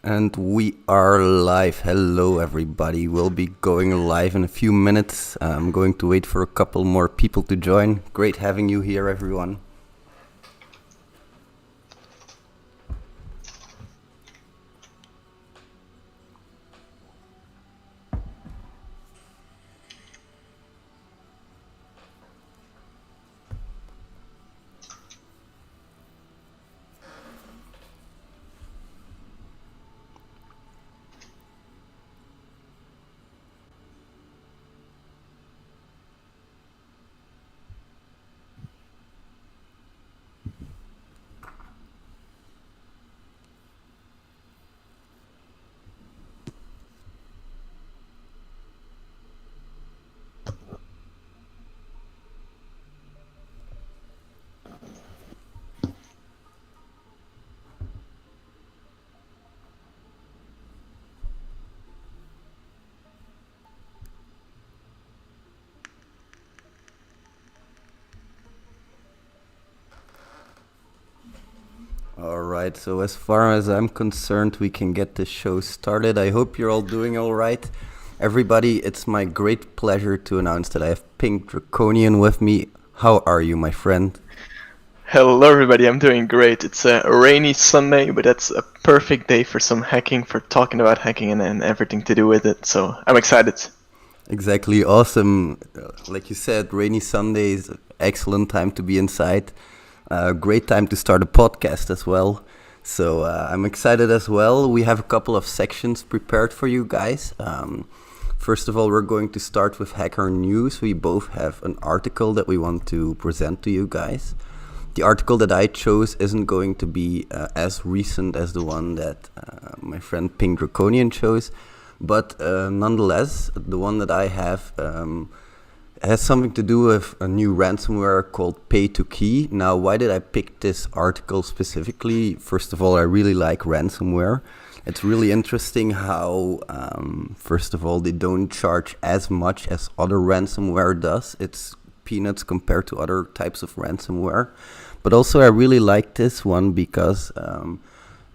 And we are live. Hello, everybody. We'll be going live in a few minutes. I'm going to wait for a couple more people to join. Great having you here, everyone. Alright, so as far as I'm concerned, we can get this show started. I hope you're all doing alright. Everybody, it's my great pleasure to announce that I have PinkJWT with me. How are you, my friend? Hello everybody, I'm doing great. It's a rainy Sunday, but that's a perfect day for some hacking, for talking about hacking and everything to do with it, so I'm excited. Exactly, awesome. Like you said, rainy Sundays, excellent time to be inside. Great time to start a podcast as well. So I'm excited as well. We have a couple of sections prepared for you guys. First of all, we're going to start with Hacker News. We both have an article that we want to present to you guys. The article that I chose isn't going to be as recent as the one that my friend PinkJWT chose, but nonetheless, the one that I have has something to do with a new ransomware called Pay2Key. Now, why did I pick this article specifically? First of all, I really like ransomware. It's really interesting how, first of all, they don't charge as much as other ransomware does. It's peanuts compared to other types of ransomware. But also, I really like this one because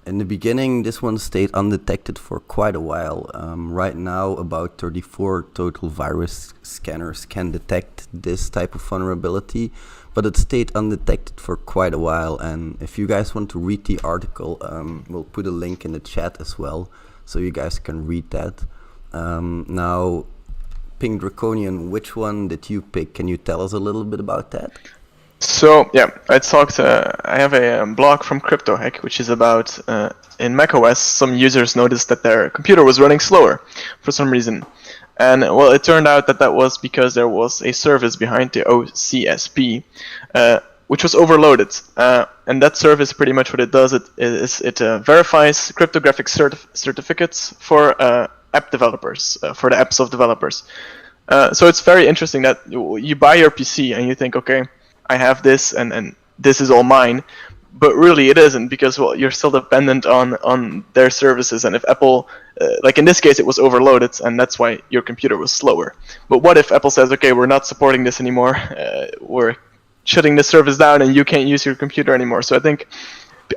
in the beginning, this one stayed undetected for quite a while. Right now, about 34 total virus scanners can detect this type of vulnerability, but it stayed undetected for quite a while. And if you guys want to read the article, we'll put a link in the chat as well, so you guys can read that. Now, PinkJWT, which one did you pick? Can you tell us a little bit about that? So yeah, I have a blog from Cryptohack, which is about in macOS, some users noticed that their computer was running slower for some reason. And well, it turned out that was because there was a service behind the OCSP, which was overloaded. And that service, pretty much what it does, it verifies cryptographic certificates for app developers, for the apps of developers. So it's very interesting that you buy your PC and you think, okay, I have this and this is all mine, but really it isn't, because well, you're still dependent on their services. And if Apple, like in this case, it was overloaded and that's why your computer was slower. But what if Apple says, okay, we're not supporting this anymore, we're shutting this service down and you can't use your computer anymore? So I think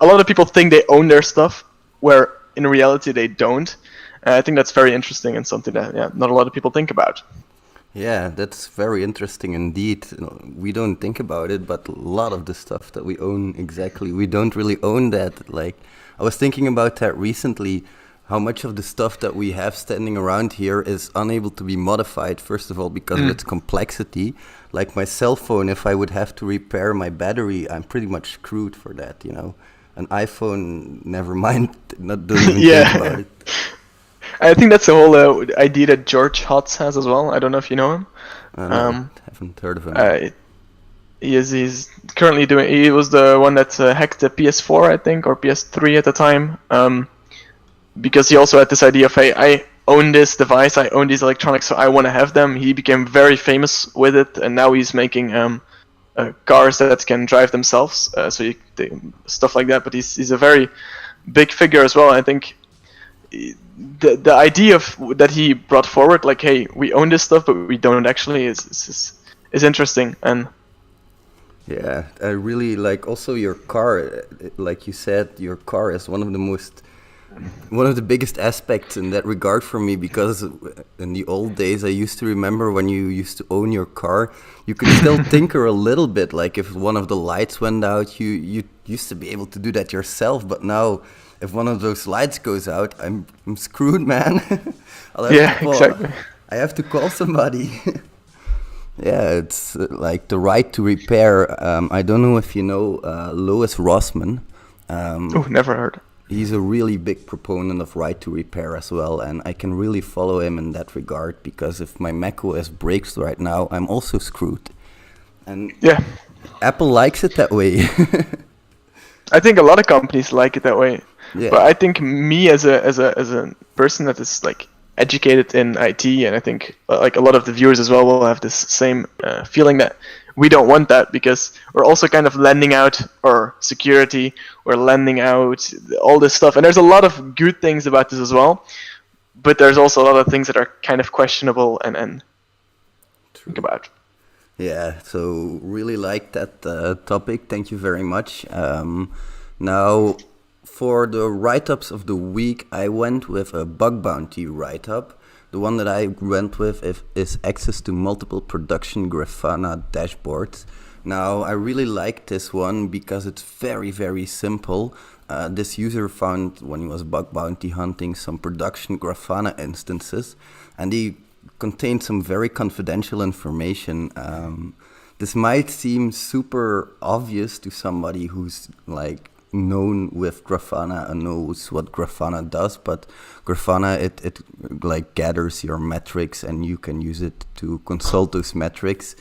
a lot of people think they own their stuff, where in reality they don't. And I think that's very interesting and something that not a lot of people think about. Yeah, that's very interesting indeed. We don't think about it, but a lot of the stuff that we own, exactly, we don't really own that. Like, I was thinking about that recently, how much of the stuff that we have standing around here is unable to be modified, first of all, because of its complexity. Like my cell phone, if I would have to repair my battery, I'm pretty much screwed for that, you know. An iPhone, never mind, don't even think about it. I think that's the whole idea that George Hotz has as well. I don't know if you know him. Haven't heard of him. He's currently doing. He was the one that hacked the PS4, I think, or PS3 at the time. Because he also had this idea of, hey, I own this device, I own these electronics, so I want to have them. He became very famous with it, and now he's making cars that can drive themselves, stuff like that. But he's a very big figure as well. I think the idea that he brought forward, like, hey, we own this stuff, but we don't actually, is interesting. And yeah, I really like also your car. Like you said, your car is one of the most one of the biggest aspects in that regard for me, because in the old days I used to remember when you used to own your car, you could still tinker a little bit. Like if one of the lights went out, you used to be able to do that yourself. But now, if one of those lights goes out, I'm screwed, man. Exactly. I have to call somebody. Yeah, it's like the right to repair. I don't know if you know Lois Rossman. Oh, never heard. He's a really big proponent of right to repair as well, and I can really follow him in that regard, because if my macOS breaks right now, I'm also screwed. And yeah, Apple likes it that way. I think a lot of companies like it that way. Yeah. But I think me as a person that is like educated in IT, and I think like a lot of the viewers as well will have this same feeling that we don't want that, because we're also kind of lending out our security, we're lending out all this stuff, and there's a lot of good things about this as well, but there's also a lot of things that are kind of questionable and think about. Yeah, so really like that topic. Thank you very much. Now, for the write-ups of the week, I went with a bug bounty write-up. The one that I went with is access to multiple production Grafana dashboards. Now, I really like this one because it's very, very simple. This user found, when he was bug bounty hunting, some production Grafana instances, and they contained some very confidential information. This might seem super obvious to somebody who's like known with Grafana and knows what Grafana does, but Grafana, it like gathers your metrics and you can use it to consult those metrics.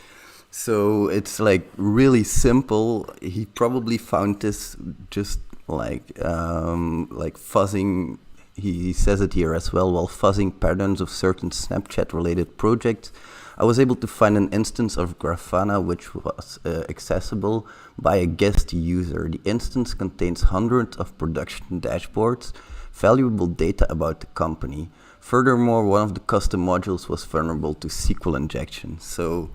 So it's like really simple. He probably found this just like fuzzing. He says it here as well. While fuzzing patterns of certain Snapchat related projects, I was able to find an instance of Grafana which was accessible by a guest user. The instance contains hundreds of production dashboards, valuable data about the company. Furthermore, one of the custom modules was vulnerable to SQL injection. So,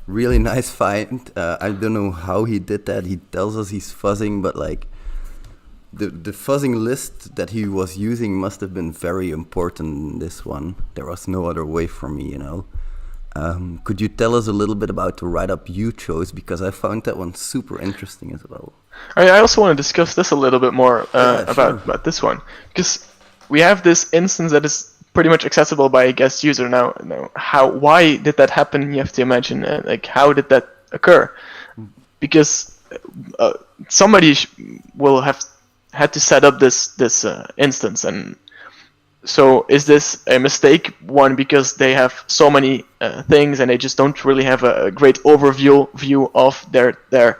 really nice find. I don't know how he did that. He tells us he's fuzzing, but like the fuzzing list that he was using must have been very important in this one. There was no other way for me, you know. Could you tell us a little bit about the write-up you chose, because I found that one super interesting as well. I also want to discuss this a little bit more about this one, because we have this instance that is pretty much accessible by a guest user. Now why did that happen? You have to imagine, like, how did that occur? Because somebody will have had to set up this instance, and so is this a mistake? One, because they have so many things and they just don't really have a great view of their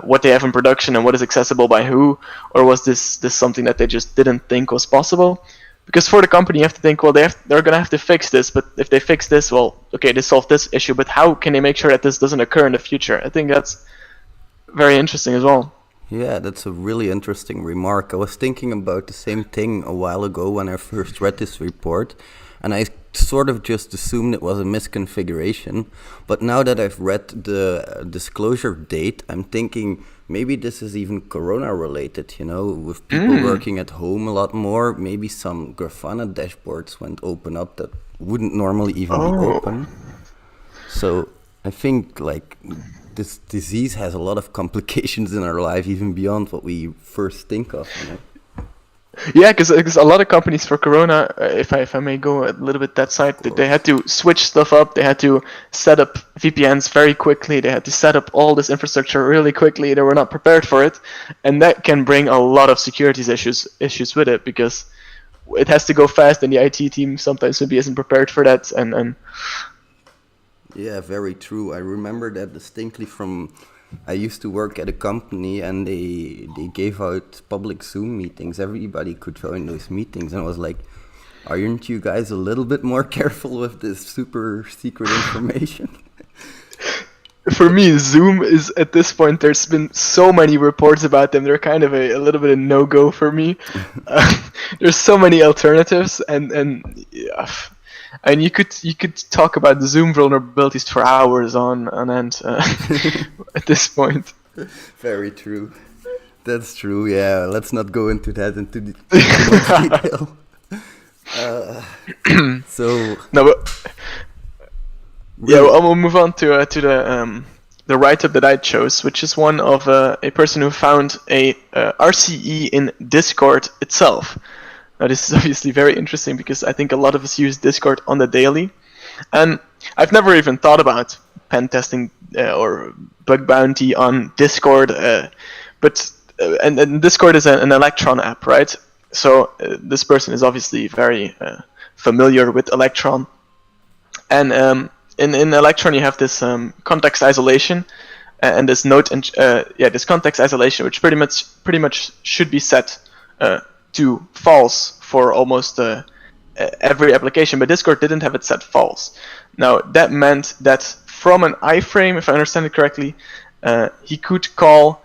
what they have in production and what is accessible by who, or was this something that they just didn't think was possible? Because for the company, you have to think, well, they're going to have to fix this, but if they fix this, well, okay, they solved this issue, but how can they make sure that this doesn't occur in the future? I think that's very interesting as well. Yeah, that's a really interesting remark. I was thinking about the same thing a while ago when I first read this report, and I sort of just assumed it was a misconfiguration. But now that I've read the disclosure date, I'm thinking maybe this is even Corona related, you know, with people working at home a lot more. Maybe some Grafana dashboards went open up that wouldn't normally even be open. So I think like this disease has a lot of complications in our life, even beyond what we first think of. You know? Yeah, because a lot of companies for Corona, if I may go a little bit that side, they had to switch stuff up. They had to set up VPNs very quickly. They had to set up all this infrastructure really quickly. They were not prepared for it, and that can bring a lot of security issues with it, because it has to go fast, and the IT team sometimes maybe isn't prepared for that. And yeah, very true. I remember that distinctly from. I used to work at a company and they gave out public Zoom meetings. Everybody could join those meetings, and I was like, aren't you guys a little bit more careful with this super secret information? For me, Zoom is, at this point, there's been so many reports about them. They're kind of a little bit of no-go for me. There's so many alternatives, and yeah. And you could talk about the Zoom vulnerabilities for hours on end at this point. Very true. That's true. Yeah, let's not go into that into too much detail. So No, but yeah, well, we'll move on to the write-up that I chose, which is one of a person who found a RCE in Discord itself. Now, this is obviously very interesting because I think a lot of us use Discord on the daily, and I've never even thought about pen testing or bug bounty on Discord, but Discord is an Electron app, right? So this person is obviously very familiar with Electron, and in Electron you have this context isolation and this this context isolation, which pretty much should be set to false for almost every application, but Discord didn't have it set false. Now that meant that from an iframe, if I understand it correctly, he could call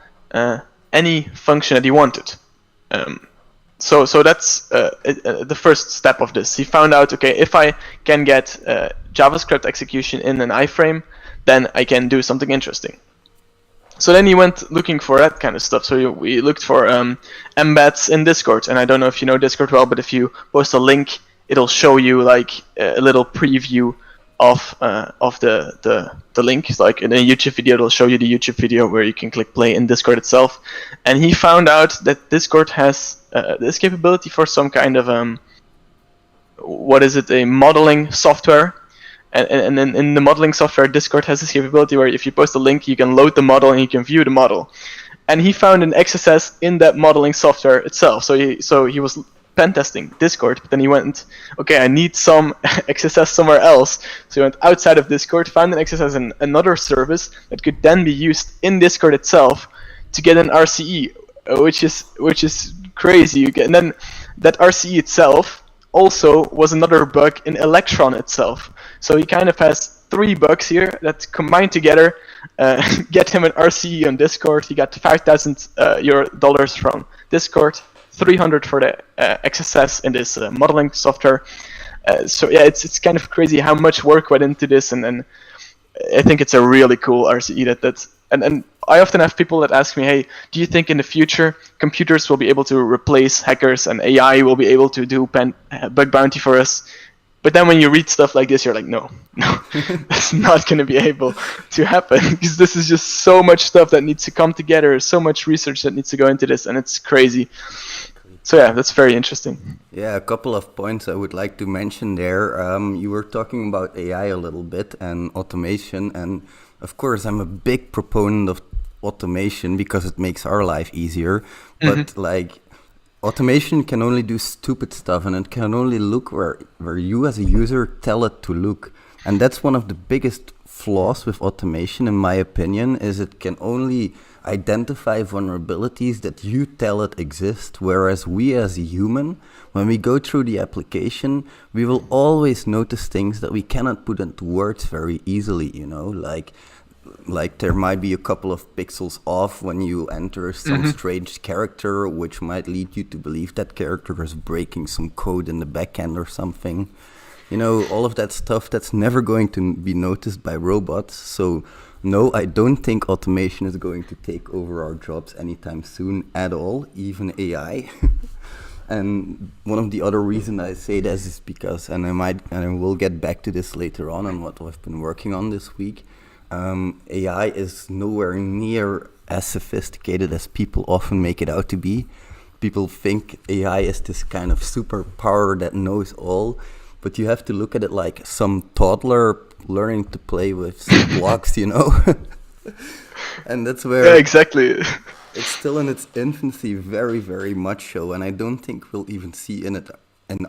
any function that he wanted. So that's the first step of this. He found out, okay, if I can get JavaScript execution in an iframe, then I can do something interesting. So then he went looking for that kind of stuff. So we looked for embeds in Discord, and I don't know if you know Discord well, but if you post a link, it'll show you like a little preview of the link. It's like in a YouTube video, it'll show you the YouTube video where you can click play in Discord itself. And he found out that Discord has this capability for some kind of a modeling software. And then in the modeling software, Discord has this capability where if you post a link, you can load the model and you can view the model. And he found an XSS in that modeling software itself. So he was pen testing Discord, but then he went, okay, I need some XSS somewhere else. So he went outside of Discord, found an XSS in another service that could then be used in Discord itself to get an RCE, which is crazy. And then that RCE itself also was another bug in Electron itself. So he kind of has 3 bugs here that combined together get him an RCE on Discord. He got $5,000 from Discord, 300 for the XSS in this modeling software. So yeah, it's kind of crazy how much work went into this, and I think it's a really cool RCE and I often have people that ask me, hey, do you think in the future computers will be able to replace hackers and AI will be able to do bug bounty for us? But then when you read stuff like this, you're like, no, that's not going to be able to happen, because this is just so much stuff that needs to come together, so much research that needs to go into this, and it's crazy. So yeah, that's very interesting. Yeah, a couple of points I would like to mention there. You were talking about AI a little bit and automation, and of course I'm a big proponent of automation because it makes our life easier. But like, automation can only do stupid stuff, and it can only look where you as a user tell it to look. And that's one of the biggest flaws with automation, in my opinion, is it can only identify vulnerabilities that you tell it exist, whereas we as a human, when we go through the application, we will always notice things that we cannot put into words very easily, you know, like there might be a couple of pixels off when you enter some strange character, which might lead you to believe that character is breaking some code in the backend or something. You know, all of that stuff that's never going to be noticed by robots. So no, I don't think automation is going to take over our jobs anytime soon at all, even AI. And one of the other reasons I say this is because, and I will get back to this later on what I've been working on this week, AI is nowhere near as sophisticated as people often make it out to be. People think AI is this kind of superpower that knows all, but you have to look at it like some toddler learning to play with some blocks, you know? And that's where... Yeah, exactly. It's still in its infancy, very, very much so, and I don't think we'll even see in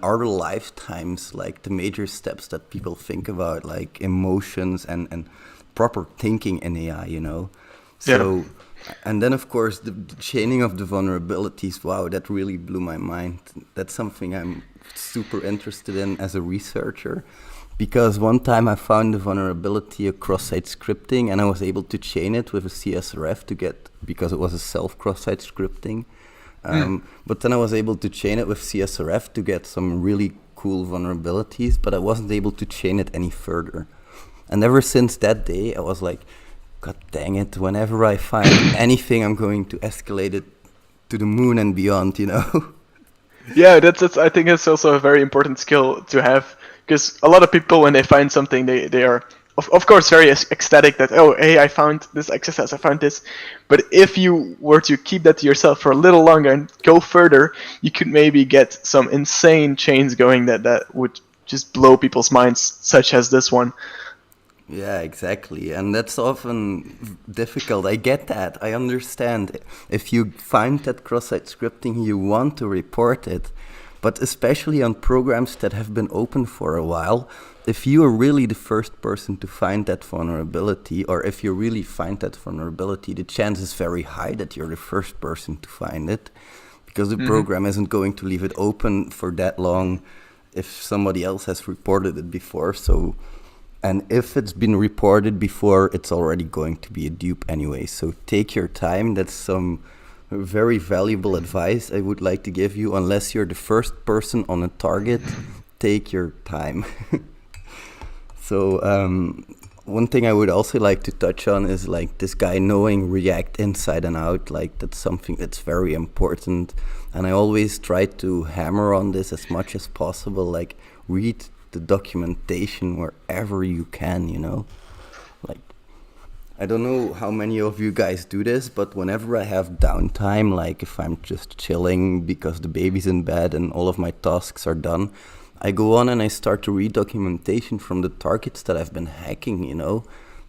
our lifetimes, like the major steps that people think about, like emotions and proper thinking in AI, you know? So, yeah. And then of course the chaining of the vulnerabilities, wow, that really blew my mind. That's something I'm super interested in as a researcher, because one time I found a vulnerability of cross-site scripting, and I was able to chain it with a CSRF because it was a self cross-site scripting. But then I was able to chain it with CSRF to get some really cool vulnerabilities, but I wasn't able to chain it any further. And ever since that day, I was like, God dang it, whenever I find anything, I'm going to escalate it to the moon and beyond, you know. Yeah, that's I think it's also a very important skill to have, because a lot of people, when they find something, they are of course very ecstatic that, oh, hey, I found this exercise, I found this. But if you were to keep that to yourself for a little longer and go further, you could maybe get some insane chains going that would just blow people's minds, such as this one. Yeah, exactly. And that's often difficult. I get that. I understand. If you find that cross-site scripting, you want to report it. But especially on programs that have been open for a while, if you are really the first person to find that vulnerability, or if you really find that vulnerability, the chance is very high that you're the first person to find it, because the program isn't going to leave it open for that long if somebody else has reported it before. So, and if it's been reported before, it's already going to be a dupe anyway. So take your time. That's some very valuable advice I would like to give you. Unless you're the first person on a target, take your time. So one thing I would also like to touch on is like this guy knowing React inside and out. Like that's something that's very important. And I always try to hammer on this as much as possible. Like read the documentation wherever you can, you know. Like, I don't know how many of you guys do this, but whenever I have downtime, like if I'm just chilling because the baby's in bed and all of my tasks are done, I go on and I start to read documentation from the targets that I've been hacking, you know.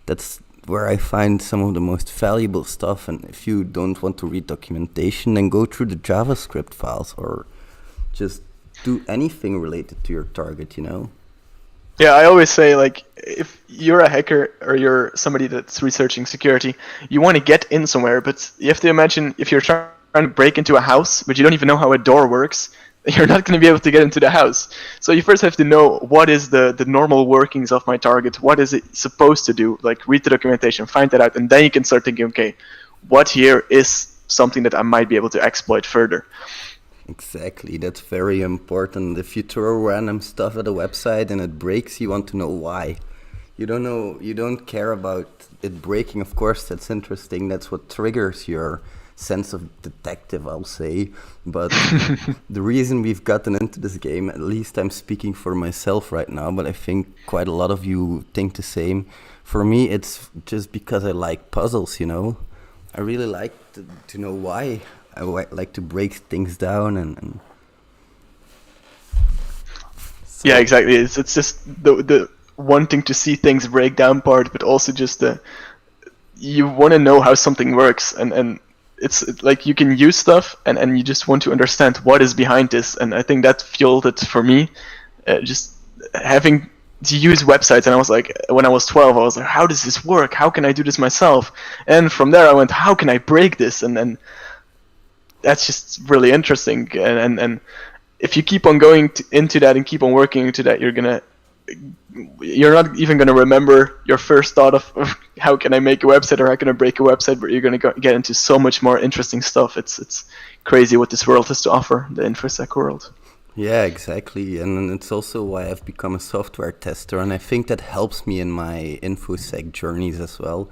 That's where I find some of the most valuable stuff. And if you don't want to read documentation, then go through the JavaScript files or just do anything related to your target, you know. Yeah, I always say, like, if you're a hacker or you're somebody that's researching security, you want to get in somewhere, but you have to imagine if you're trying to break into a house, but you don't even know how a door works, you're not going to be able to get into the house. So you first have to know what is the normal workings of my target, what is it supposed to do, like read the documentation, find that out, and then you can start thinking, okay, what here is something that I might be able to exploit further. Exactly, that's very important. If you throw random stuff at a website and it breaks, you want to know why. You don't care about it breaking. Of course, that's interesting. That's what triggers your sense of detective, I'll say. But the reason we've gotten into this game, at least I'm speaking for myself right now, but I think quite a lot of you think the same. For me, it's just because I like puzzles, you know. I really like to know why. I like to break things down and so. Yeah, exactly. It's just the wanting to see things break down part, but also just you want to know how something works, and it's like you can use stuff and you just want to understand what is behind this, and I think that fueled it for me. Just having to use websites, and I was like, when I was 12, I was like, how does this work? How can I do this myself? And from there I went, how can I break this? And then that's just really interesting, and if you keep on going into that and keep on working into that, you're not even gonna remember your first thought of how can I make a website or how can I break a website, but you're gonna get into so much more interesting stuff. It's crazy what this world has to offer, the InfoSec world. Yeah, exactly, and it's also why I've become a software tester, and I think that helps me in my InfoSec journeys as well.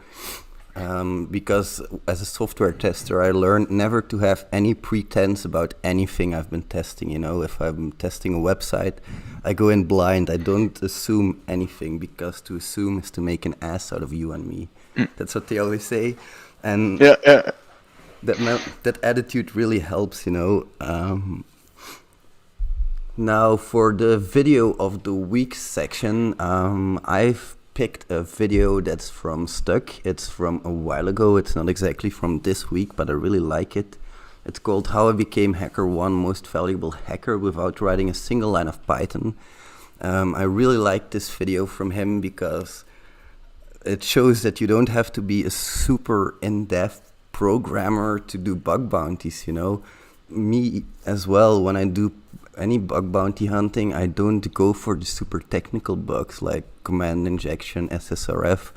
Because as a software tester, I learned never to have any pretense about anything I've been testing. You know, if I'm testing a website, I go in blind. I don't assume anything, because to assume is to make an ass out of you and me. That's what they always say. And yeah. That attitude really helps, you know. Now, for the video of the week section, I've picked a video that's from STOK. It's from a while ago. It's not exactly from this week, but I really like it. It's called How I Became HackerOne Most Valuable Hacker Without Writing a Single Line of Python. I really like this video from him because it shows that you don't have to be a super in-depth programmer to do bug bounties, you know. Me as well, when I do any bug bounty hunting, I don't go for the super technical bugs like command injection, SSRF.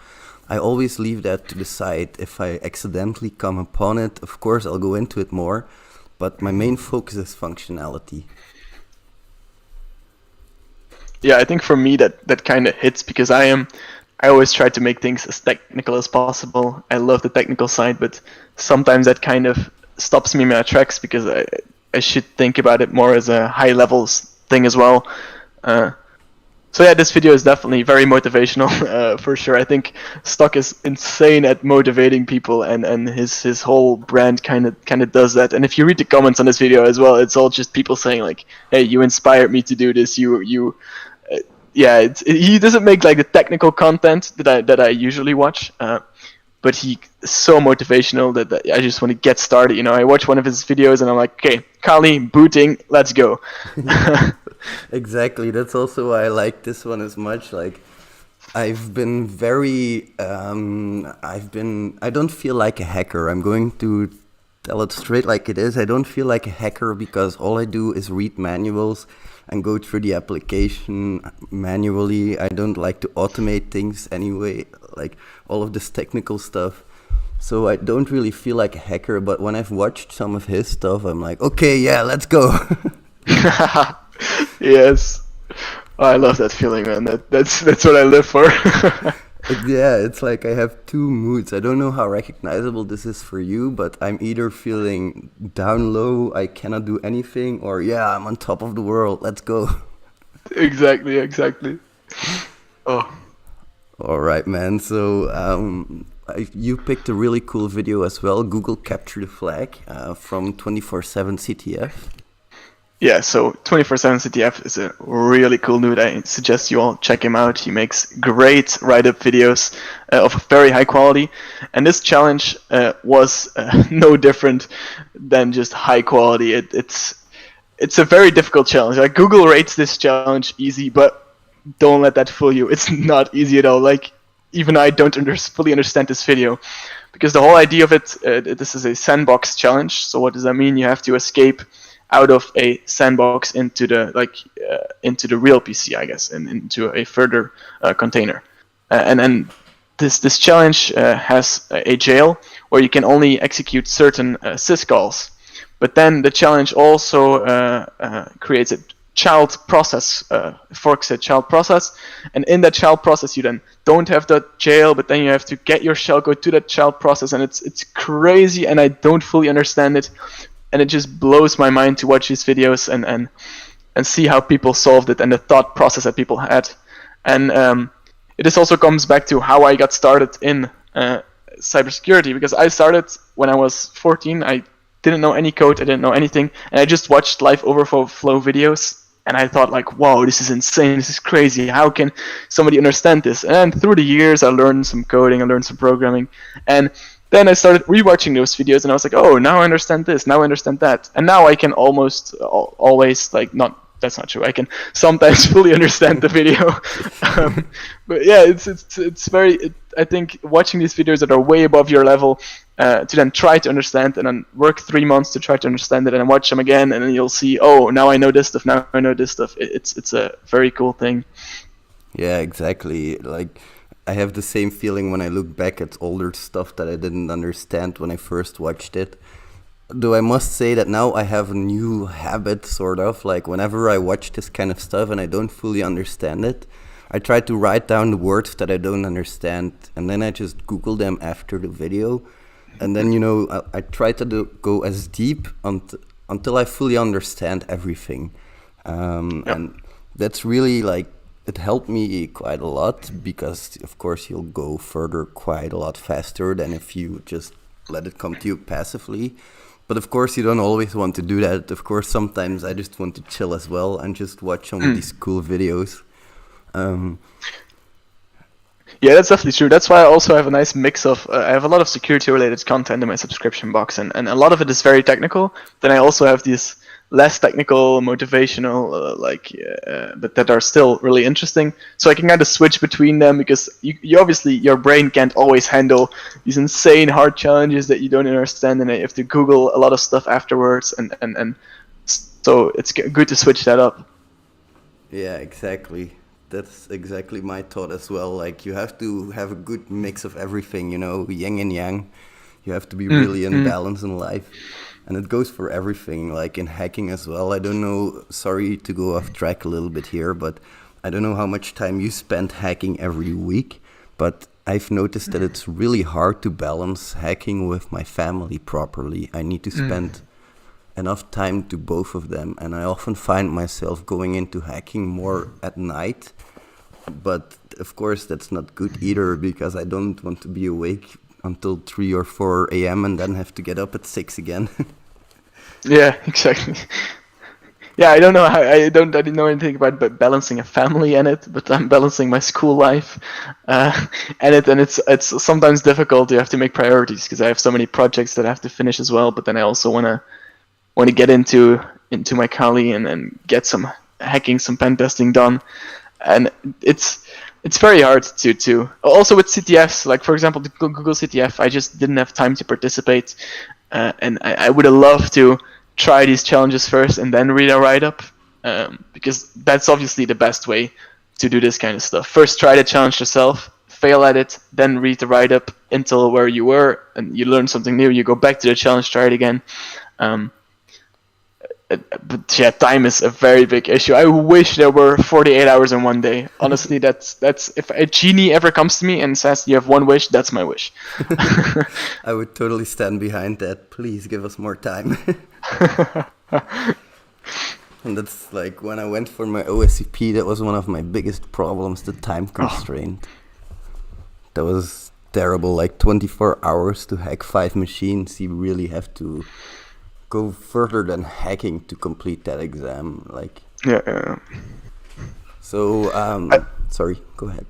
I always leave that to the side. If I accidentally come upon it, of course I'll go into it more, but my main focus is functionality. Yeah, I think for me that kind of hits, because I always try to make things as technical as possible. I love the technical side, but sometimes that kind of stops me in my tracks, because I should think about it more as a high levels thing as well. So yeah, this video is definitely very motivational, for sure. I think STOK is insane at motivating people, and his whole brand kind of does that. And if you read the comments on this video as well, it's all just people saying like, "Hey, you inspired me to do this. Yeah." He doesn't make like the technical content that I usually watch, but he is so motivational that I just want to get started. You know, I watch one of his videos and I'm like, okay, Kali booting, let's go. Exactly. That's also why I like this one as much. Like, I've been very, I don't feel like a hacker. I'm going to tell it straight like it is. I don't feel like a hacker because all I do is read manuals and go through the application manually. I don't like to automate things anyway, like all of this technical stuff. So I don't really feel like a hacker, but when I've watched some of his stuff, I'm like, okay, yeah, let's go. Yes. Oh, I love that feeling, man. That's what I live for. Yeah, it's like I have two moods. I don't know how recognizable this is for you, but I'm either feeling down low, I cannot do anything, or yeah, I'm on top of the world, let's go. Exactly. Oh. All right, man. So you picked a really cool video as well, Google Capture the Flag from 24/7 CTF. Yeah, so 24/7 CTF is a really cool dude. I suggest you all check him out. He makes great write-up videos of very high quality. And this challenge was no different than just high quality. It's a very difficult challenge. Like, Google rates this challenge easy, but don't let that fool you. It's not easy at all. Like, even I don't fully understand this video. Because the whole idea of it, this is a sandbox challenge. So what does that mean? You have to escape out of a sandbox into the real PC, I guess, and into a further container. And this challenge has a jail where you can only execute certain syscalls. But then the challenge also creates a child process, forks a child process, and in that child process you then don't have the jail, but then you have to get your shellcode to that child process, and it's crazy, and I don't fully understand it. And it just blows my mind to watch these videos and see how people solved it and the thought process that people had. And this also comes back to how I got started in cybersecurity, because I started when I was 14. I didn't know any code, I didn't know anything, and I just watched live overflow videos, and I thought like, wow, this is insane, this is crazy, how can somebody understand this? And through the years I learned some coding, I learned some programming, and then I started rewatching those videos, and I was like, oh, now I understand this, now I understand that. And now I can almost always, like, that's not true, I can sometimes fully understand the video. But yeah, it's very, I think watching these videos that are way above your level, to then try to understand, and then work 3 months to try to understand it, and watch them again, and then you'll see, oh, now I know this stuff, now I know this stuff. It's a very cool thing. Yeah, exactly. Like, I have the same feeling when I look back at older stuff that I didn't understand when I first watched it. Though I must say that now I have a new habit, sort of, like whenever I watch this kind of stuff and I don't fully understand it, I try to write down the words that I don't understand, and then I just Google them after the video. And then, you know, I try to go as deep until I fully understand everything. And that's really like, it helped me quite a lot, because of course you'll go further quite a lot faster than if you just let it come to you passively. But of course you don't always want to do that. Of course sometimes I just want to chill as well and just watch some of these cool videos. Yeah, that's definitely true. That's why I also have a nice mix of, I have a lot of security related content in my subscription box, and a lot of it is very technical. Then I also have these less technical, motivational, but that are still really interesting. So I can kind of switch between them, because you obviously, your brain can't always handle these insane hard challenges that you don't understand, and you have to Google a lot of stuff afterwards, and so it's good to switch that up. Yeah, exactly. That's exactly my thought as well. Like, you have to have a good mix of everything, you know, yin and yang. You have to be really in balance in life. And it goes for everything, like in hacking as well. I don't know, sorry to go off track a little bit here, but I don't know how much time you spend hacking every week. But I've noticed that it's really hard to balance hacking with my family properly. I need to spend enough time to both of them, and I often find myself going into hacking more at night. But of course, that's not good either, because I don't want to be awake until 3 or 4 a.m. and then have to get up at 6 again. Yeah, exactly. Yeah, I don't know how I didn't know anything about balancing a family in it, but I'm balancing my school life, and it's sometimes difficult. You have to make priorities because I have so many projects that I have to finish as well. But then I also want to get into my Kali and get some hacking, some pen testing done, and it's very hard to also with CTFs, like for example the Google CTF. I just didn't have time to participate, and I would have loved to try these challenges first and then read a write-up, because that's obviously the best way to do this kind of stuff. First try the challenge yourself, fail at it, then read the write-up until where you were, and you learn something new, you go back to the challenge, try it again. But yeah, time is a very big issue. I wish there were 48 hours in one day. Honestly, that's if a genie ever comes to me and says you have one wish, that's my wish. I would totally stand behind that. Please give us more time. And that's like when I went for my OCSP, that was one of my biggest problems, the time constraint. That was terrible, like 24 hours to hack 5 machines. You really have to go further than hacking to complete that exam. Like, yeah. So, sorry, go ahead.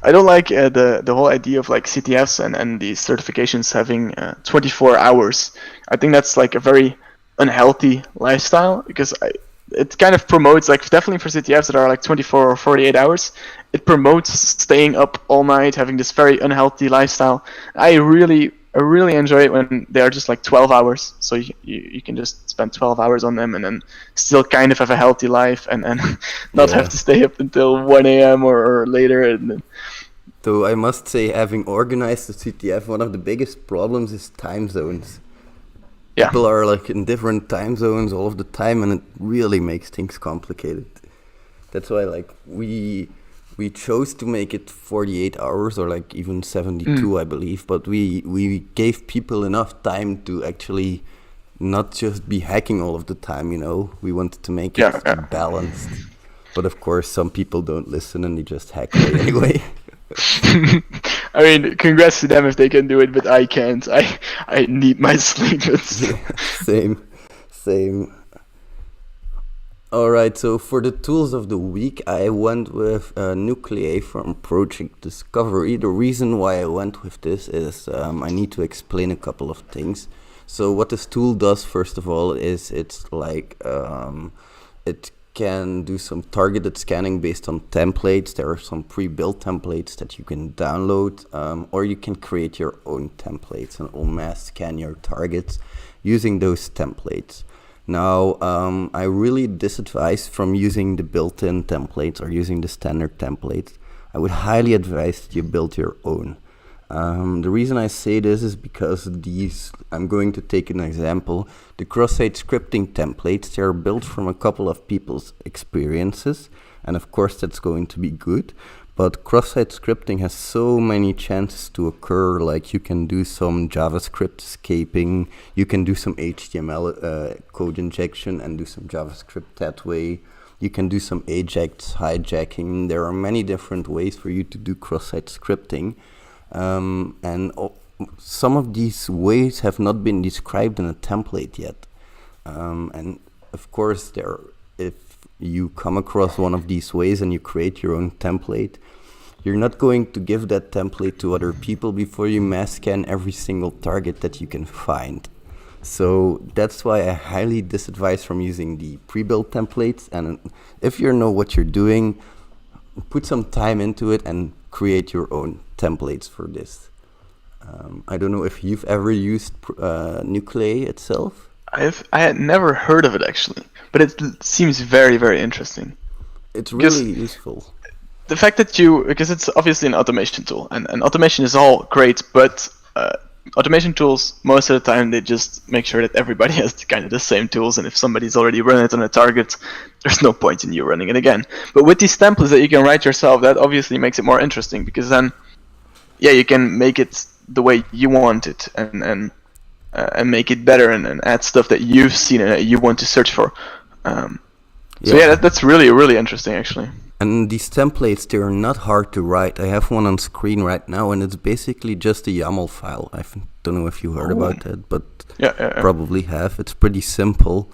I don't like the whole idea of like CTFs and the certifications having 24 hours. I think that's like a very unhealthy lifestyle, because it kind of promotes, like definitely for CTFs that are like 24 or 48 hours, it promotes staying up all night, having this very unhealthy lifestyle. I really enjoy it when they are just like 12 hours, so you can just spend 12 hours on them and then still kind of have a healthy life and not have to stay up until 1 a.m. or later. And Though I must say, having organized the CTF, one of the biggest problems is time zones. Yeah. People are like in different time zones all of the time, and it really makes things complicated. That's why like we chose to make it 48 hours or like even 72, I believe, but we gave people enough time to actually not just be hacking all of the time, you know. We wanted to make it balanced. But of course, some people don't listen and they just hack away anyway. I mean, congrats to them if they can do it, but I can't. I need my sleep. Same. Alright, so for the tools of the week, I went with Nuclei from Project Discovery. The reason why I went with this is I need to explain a couple of things. So what this tool does, first of all, is it's like it can do some targeted scanning based on templates. There are some pre-built templates that you can download, or you can create your own templates and en masse scan your targets using those templates. Now, I really disadvise from using the built-in templates or using the standard templates. I would highly advise that you build your own. The reason I say this is because I'm going to take an example. The cross-site scripting templates, they are built from a couple of people's experiences, and of course that's going to be good. But cross-site scripting has so many chances to occur, like you can do some JavaScript escaping, you can do some HTML code injection and do some JavaScript that way. You can do some AJAX hijacking. There are many different ways for you to do cross-site scripting. Some of these ways have not been described in a template yet. And of course, if you come across one of these ways and you create your own template, you're not going to give that template to other people before you mass scan every single target that you can find. So that's why I highly disadvise from using the pre-built templates. And if you know what you're doing, put some time into it and create your own templates for this. I don't know if you've ever used Nuclei itself. I had never heard of it actually, but it seems very, very interesting. It's really useful. The fact that because it's obviously an automation tool, and automation is all great, but automation tools, most of the time, they just make sure that everybody has kind of the same tools, and if somebody's already running it on a target, there's no point in you running it again. But with these templates that you can write yourself, that obviously makes it more interesting, because then you can make it the way you want it, and make it better, and add stuff that you've seen and that you want to search for. So yeah, that's really interesting actually. And these templates, they're not hard to write. I have one on screen right now, and it's basically just a YAML file. I don't know if you heard about that, but probably have. It's pretty simple.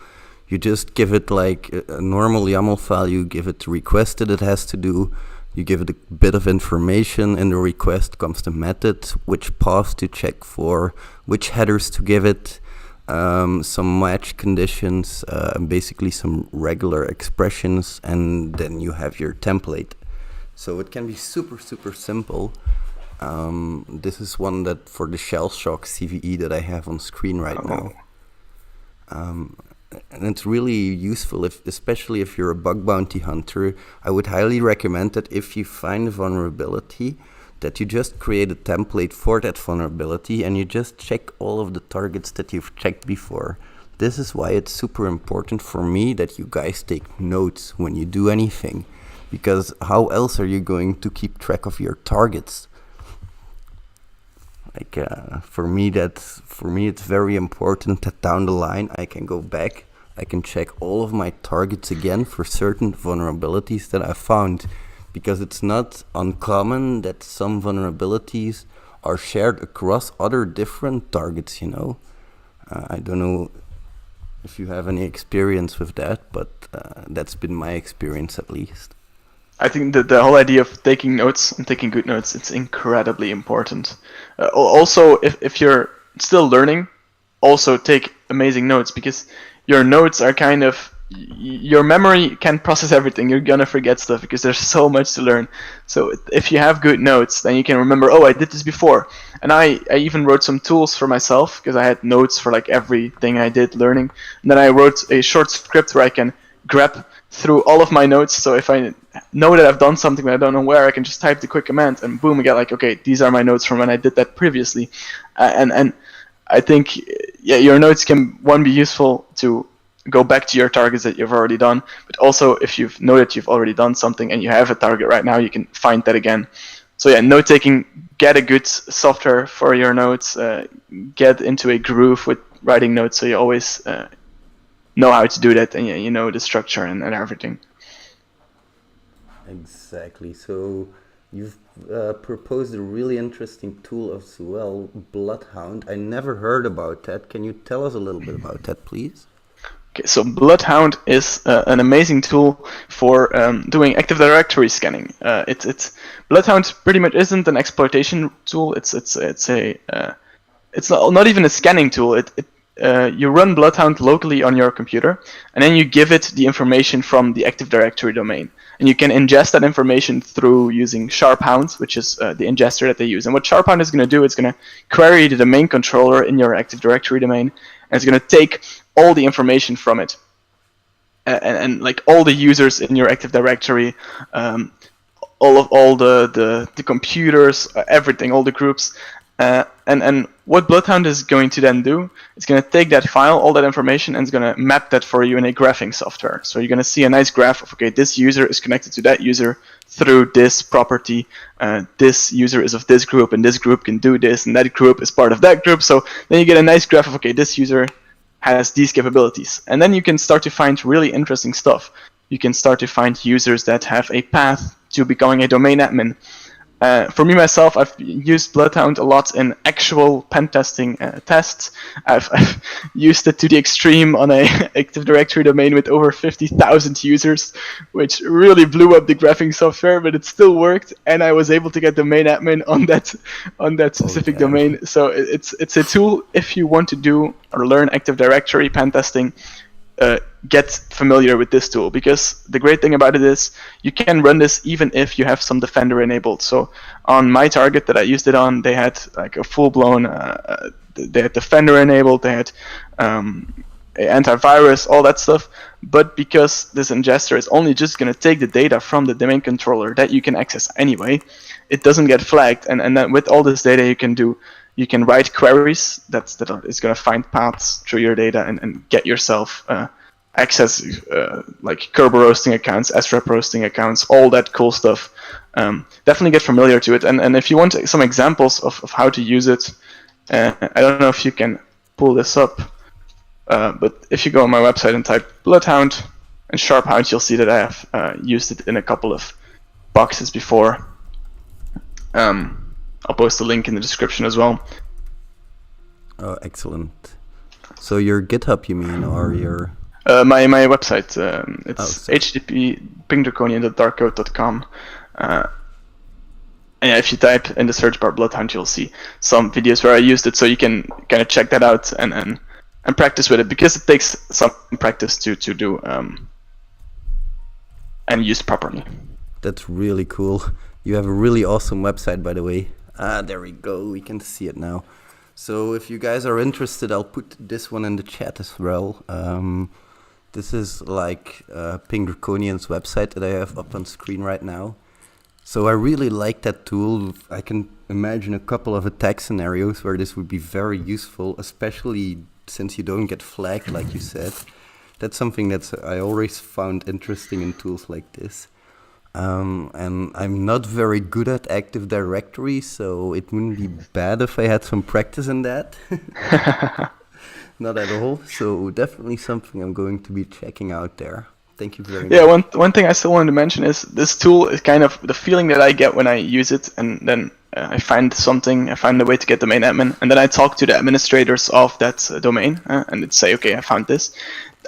You just give it like a normal YAML file. You give it the request that it has to do. You give it a bit of information. In the request comes the method, which paths to check for, which headers to give it, some match conditions, basically some regular expressions, and then you have your template. So it can be super simple. This is one that for the shell shock CVE that I have on screen right now. And it's really useful, especially if you're a bug bounty hunter. I would highly recommend that if you find a vulnerability, that you just create a template for that vulnerability and you just check all of the targets that you've checked before. This is why it's super important for me that you guys take notes when you do anything, because how else are you going to keep track of your targets? Like for me it's very important that down the line I can go back, I can check all of my targets again for certain vulnerabilities that I found. Because it's not uncommon that some vulnerabilities are shared across other different targets, you know. I don't know if you have any experience with that, but that's been my experience at least. I think that the whole idea of taking notes and taking good notes, it's incredibly important. Also, if you're still learning, also take amazing notes, because your notes are kind of, your memory can process everything. You're gonna forget stuff because there's so much to learn. So if you have good notes, then you can remember, oh, I did this before. And I even wrote some tools for myself, because I had notes for like everything I did learning. And then I wrote a short script where I can grab through all of my notes. So if I know that I've done something but I don't know where, I can just type the quick command and boom, I get like, okay, these are my notes from when I did that previously. And I think, yeah, your notes can, one, be useful to go back to your targets that you've already done, but also if you know that you've already done something and you have a target right now, you can find that again. So yeah, note taking, get a good software for your notes, get into a groove with writing notes so you always know how to do that, and you know the structure and everything. Exactly. So you've proposed a really interesting tool as well, Bloodhound. I never heard about that. Can you tell us a little bit about that, please? Okay, so Bloodhound is an amazing tool for doing Active Directory scanning. Bloodhound pretty much isn't an exploitation tool. It's not even a scanning tool. You run Bloodhound locally on your computer, and then you give it the information from the Active Directory domain. And you can ingest that information through using SharpHound, which is the ingester that they use. And what SharpHound is going to do, it's going to query the domain controller in your Active Directory domain, and it's going to take all the information from it, and like all the users in your Active Directory, all the computers, everything, all the groups, and what Bloodhound is going to then do, it's going to take that file, all that information, and it's going to map that for you in a graphing software. So you're going to see a nice graph of, okay, this user is connected to that user through this property, this user is of this group, and this group can do this, and that group is part of that group. So then you get a nice graph of, okay, this user has these capabilities. And then you can start to find really interesting stuff. You can start to find users that have a path to becoming a domain admin. For me, myself, I've used Bloodhound a lot in actual pen testing tests. I've used it to the extreme on a Active Directory domain with over 50,000 users, which really blew up the graphing software, but it still worked, and I was able to get domain admin on that specific domain. So it's a tool if you want to do or learn Active Directory pen testing. Get familiar with this tool, because the great thing about it is you can run this even if you have some Defender enabled. So on my target that I used it on, they had like a full-blown, they had Defender enabled, they had antivirus, all that stuff. But because this ingester is only just going to take the data from the domain controller that you can access anyway, it doesn't get flagged. And then with all this data you can write queries that is going to find paths through your data and get yourself access like Kerber roasting accounts, SREP roasting accounts, all that cool stuff. Definitely get familiar to it. And if you want some examples of how to use it, I don't know if you can pull this up, but if you go on my website and type Bloodhound and Sharphound, you'll see that I have used it in a couple of boxes before. I'll post a link in the description as well. Oh, excellent. So your GitHub, you mean, or your... my website, it's http pinkdraconian.darkcode.com. And yeah, if you type in the search bar Bloodhound, you'll see some videos where I used it, so you can kind of check that out and practice with it, because it takes some practice to do and use properly. That's really cool. You have a really awesome website, by the way. There we go. We can see it now. So if you guys are interested, I'll put this one in the chat as well. This is like Pink Draconian's website that I have up on screen right now. So I really like that tool. I can imagine a couple of attack scenarios where this would be very useful, especially since you don't get flagged, like you said. That's something that I always found interesting in tools like this. And I'm not very good at Active Directory, so it wouldn't be bad if I had some practice in that. Not at all. So definitely something I'm going to be checking out there. Thank you very much. Yeah, one thing I still wanted to mention is this tool is kind of the feeling that I get when I use it, and then I find a way to get domain admin, and then I talk to the administrators of that domain, and it say, okay, I found this.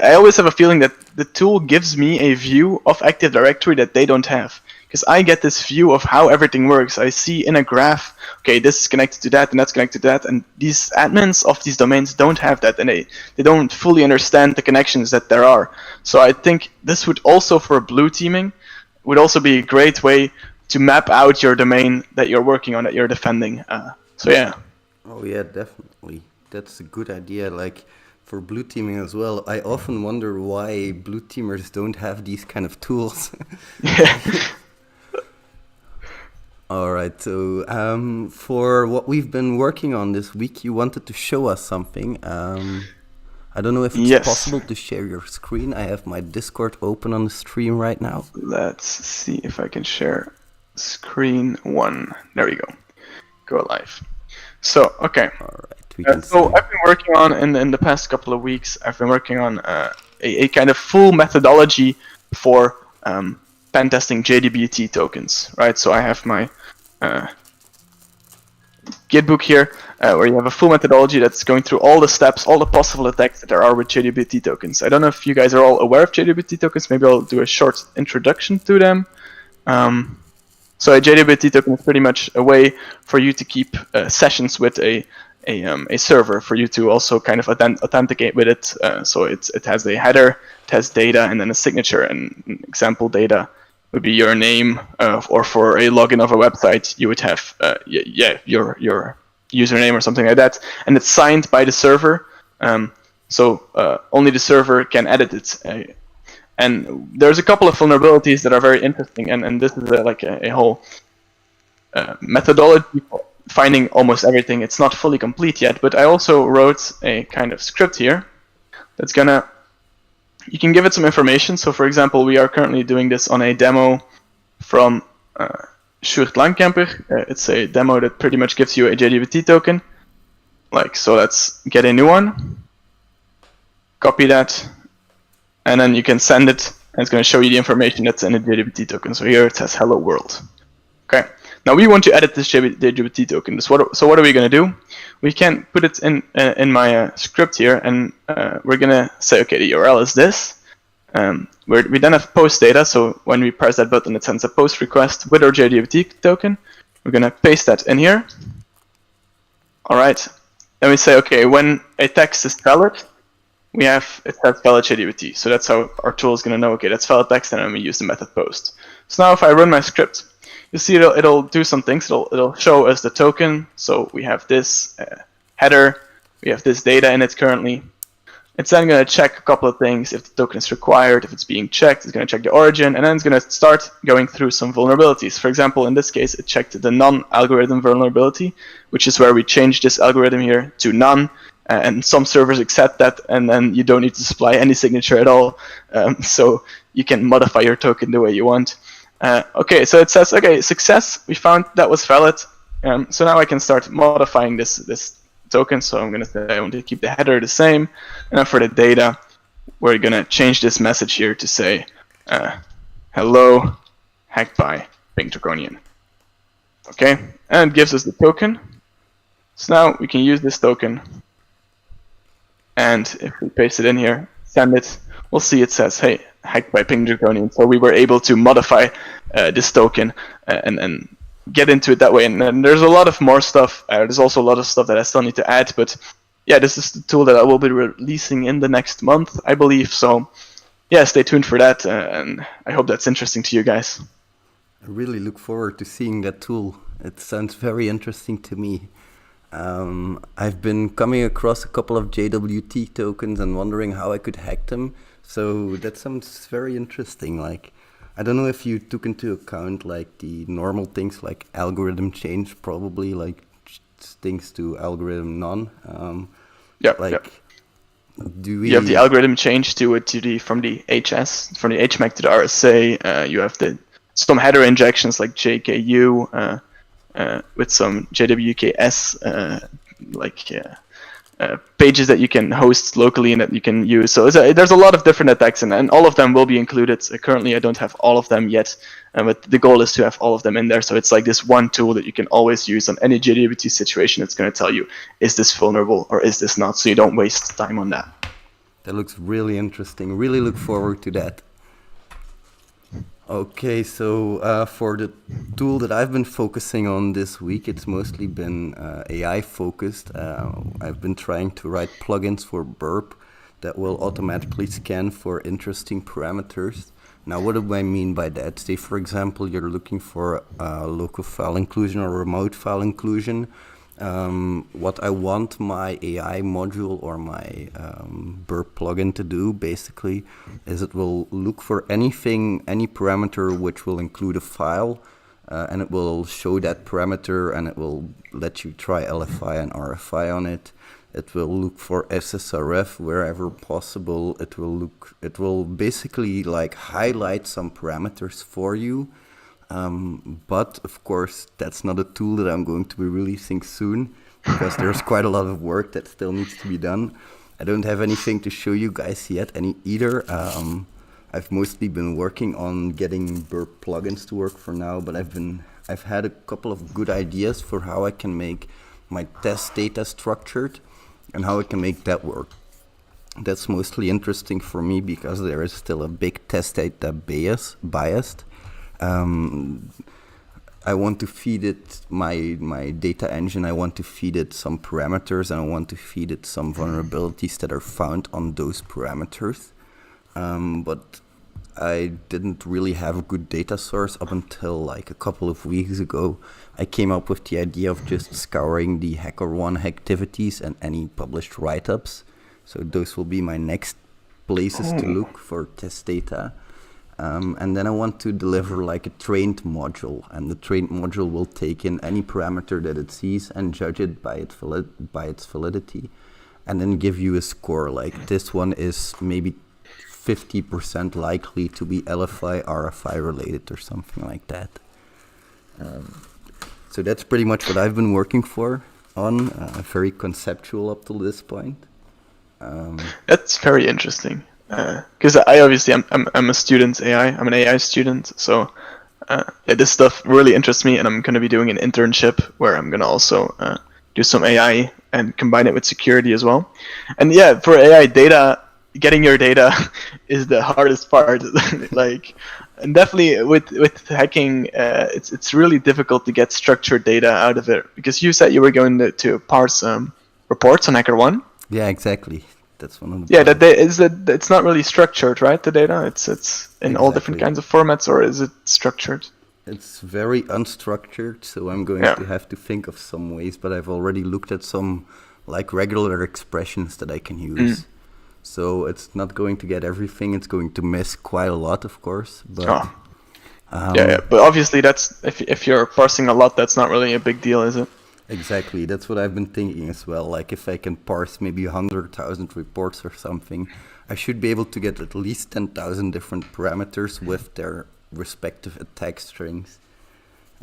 I always have a feeling that the tool gives me a view of Active Directory that they don't have. Because I get this view of how everything works. I see in a graph, okay, this is connected to that, and that's connected to that, and these admins of these domains don't have that, and they don't fully understand the connections that there are. So I think this would also, for blue teaming, would also be a great way to map out your domain that you're working on, that you're defending. So yeah. Oh yeah, definitely. That's a good idea. Like, for blue teaming as well, I often wonder why blue teamers don't have these kind of tools. Yeah. All right, so for what we've been working on this week, you wanted to show us something. I don't know if it's possible to share your screen. I have my Discord open on the stream right now. Let's see if I can share screen one. There we go. Go live. So, okay. All right, we can so I've been working on, in the past couple of weeks, I've been working on a kind of full methodology for pen testing JWT tokens, right? So I have my Git book here, where you have a full methodology that's going through all the steps, all the possible attacks that there are with JWT tokens. I don't know if you guys are all aware of JWT tokens. Maybe I'll do a short introduction to them. So a JWT token is pretty much a way for you to keep sessions with a server, for you to also kind of authenticate with it. So it has a header, it has data, and then a signature. And example data would be your name, or for a login of a website, you would have your username or something like that, and it's signed by the server. So only the server can edit it. And there's a couple of vulnerabilities that are very interesting, and this is like a whole methodology for finding almost everything. It's not fully complete yet, but I also wrote a kind of script here that's gonna, you can give it some information. So for example, we are currently doing this on a demo from Sjoerd Langkemper. It's a demo that pretty much gives you a JWT token. Like, so let's get a new one, copy that, and then you can send it, and it's going to show you the information that's in the JWT token. So here it says hello world. Okay. Now we want to edit this JWT token. So what are we going to do? We can put it in my script here, and we're going to say, okay, the URL is this. We then have post data, so when we press that button, it sends a post request with our JWT token. We're going to paste that in here. All right. Then we say, okay, when a text is valid, it says valid JWT. So that's how our tool is going to know, okay, that's valid text, and then we use the method post. So now if I run my script, you see it'll do some things. It'll show us the token. So we have this header, we have this data in it currently. It's then going to check a couple of things. If the token is required, if it's being checked, it's going to check the origin, and then it's going to start going through some vulnerabilities. For example, in this case, it checked the non-algorithm vulnerability, which is where we changed this algorithm here to none, and some servers accept that, and then you don't need to supply any signature at all. So you can modify your token the way you want. Okay, so it says, okay, success, we found that was valid. So now I can start modifying this token. So I'm going to say I want to keep the header the same. And then for the data, we're going to change this message here to say, hello, hacked by PinkJWT. Okay, and it gives us the token. So now we can use this token. And if we paste it in here, send it, we'll see it says, hey, hacked by PinkJWT. So we were able to modify this token and get into it that way. And there's a lot of more stuff. There's also a lot of stuff that I still need to add. But yeah, this is the tool that I will be releasing in the next month, I believe. So yeah, stay tuned for that. And I hope that's interesting to you guys. I really look forward to seeing that tool. It sounds very interesting to me. I've been coming across a couple of JWT tokens and wondering how I could hack them. So that sounds very interesting. Like, I don't know if you took into account like the normal things like algorithm change, probably like things to algorithm none. Do we? You have the algorithm change from the HMAC to the RSA. You have some header injections like JKU. With some JWKS pages that you can host locally and that you can use. So there's a lot of different attacks, and all of them will be included. Currently, I don't have all of them yet, but the goal is to have all of them in there. So it's like this one tool that you can always use on any JWT situation. It's going to tell you, is this vulnerable or is this not? So you don't waste time on that. That looks really interesting. Really look forward to that. Okay, so for the tool that I've been focusing on this week, it's mostly been AI focused. I've been trying to write plugins for Burp that will automatically scan for interesting parameters. Now, what do I mean by that? Say, for example, you're looking for local file inclusion or remote file inclusion. What I want my AI module or my Burp plugin to do basically is it will look for anything, any parameter which will include a file, and it will show that parameter and it will let you try LFI and RFI on it. It will look for SSRF wherever possible. It will basically like highlight some parameters for you. But of course, that's not a tool that I'm going to be releasing soon because there's quite a lot of work that still needs to be done. I don't have anything to show you guys yet either. I've mostly been working on getting Burp plugins to work for now, but I've had a couple of good ideas for how I can make my test data structured and how I can make that work. That's mostly interesting for me because there is still a big test data biased. I want to feed it my data engine. I want to feed it some parameters, and I want to feed it some vulnerabilities that are found on those parameters. But I didn't really have a good data source up until like a couple of weeks ago. I came up with the idea of just scouring the HackerOne activities and any published write-ups. So those will be my next places to look for test data. And then I want to deliver like a trained module, and the trained module will take in any parameter that it sees and judge it by its validity, and then give you a score. Like this one is maybe 50% likely to be LFI, RFI related or something like that. So that's pretty much what I've been working on, very conceptual up till this point. That's very interesting. Because I obviously I'm a student AI. I'm an AI student, so this stuff really interests me, and I'm going to be doing an internship where I'm going to also do some AI and combine it with security as well. And yeah, for AI data, getting your data is the hardest part. And definitely with hacking, it's really difficult to get structured data out of it, because you said you were going to parse reports on HackerOne. Yeah, exactly. That's one of the it's not really structured, right? The data, it's in all different kinds of formats, or is it structured? It's very unstructured, so I'm going to have to think of some ways, but I've already looked at some like regular expressions that I can use. So it's not going to get everything. It's going to miss quite a lot, of course. But but obviously that's if you're parsing a lot, that's not really a big deal, is it? Exactly, that's what I've been thinking as well. Like if I can parse maybe 100,000 reports or something, I should be able to get at least 10,000 different parameters with their respective attack strings.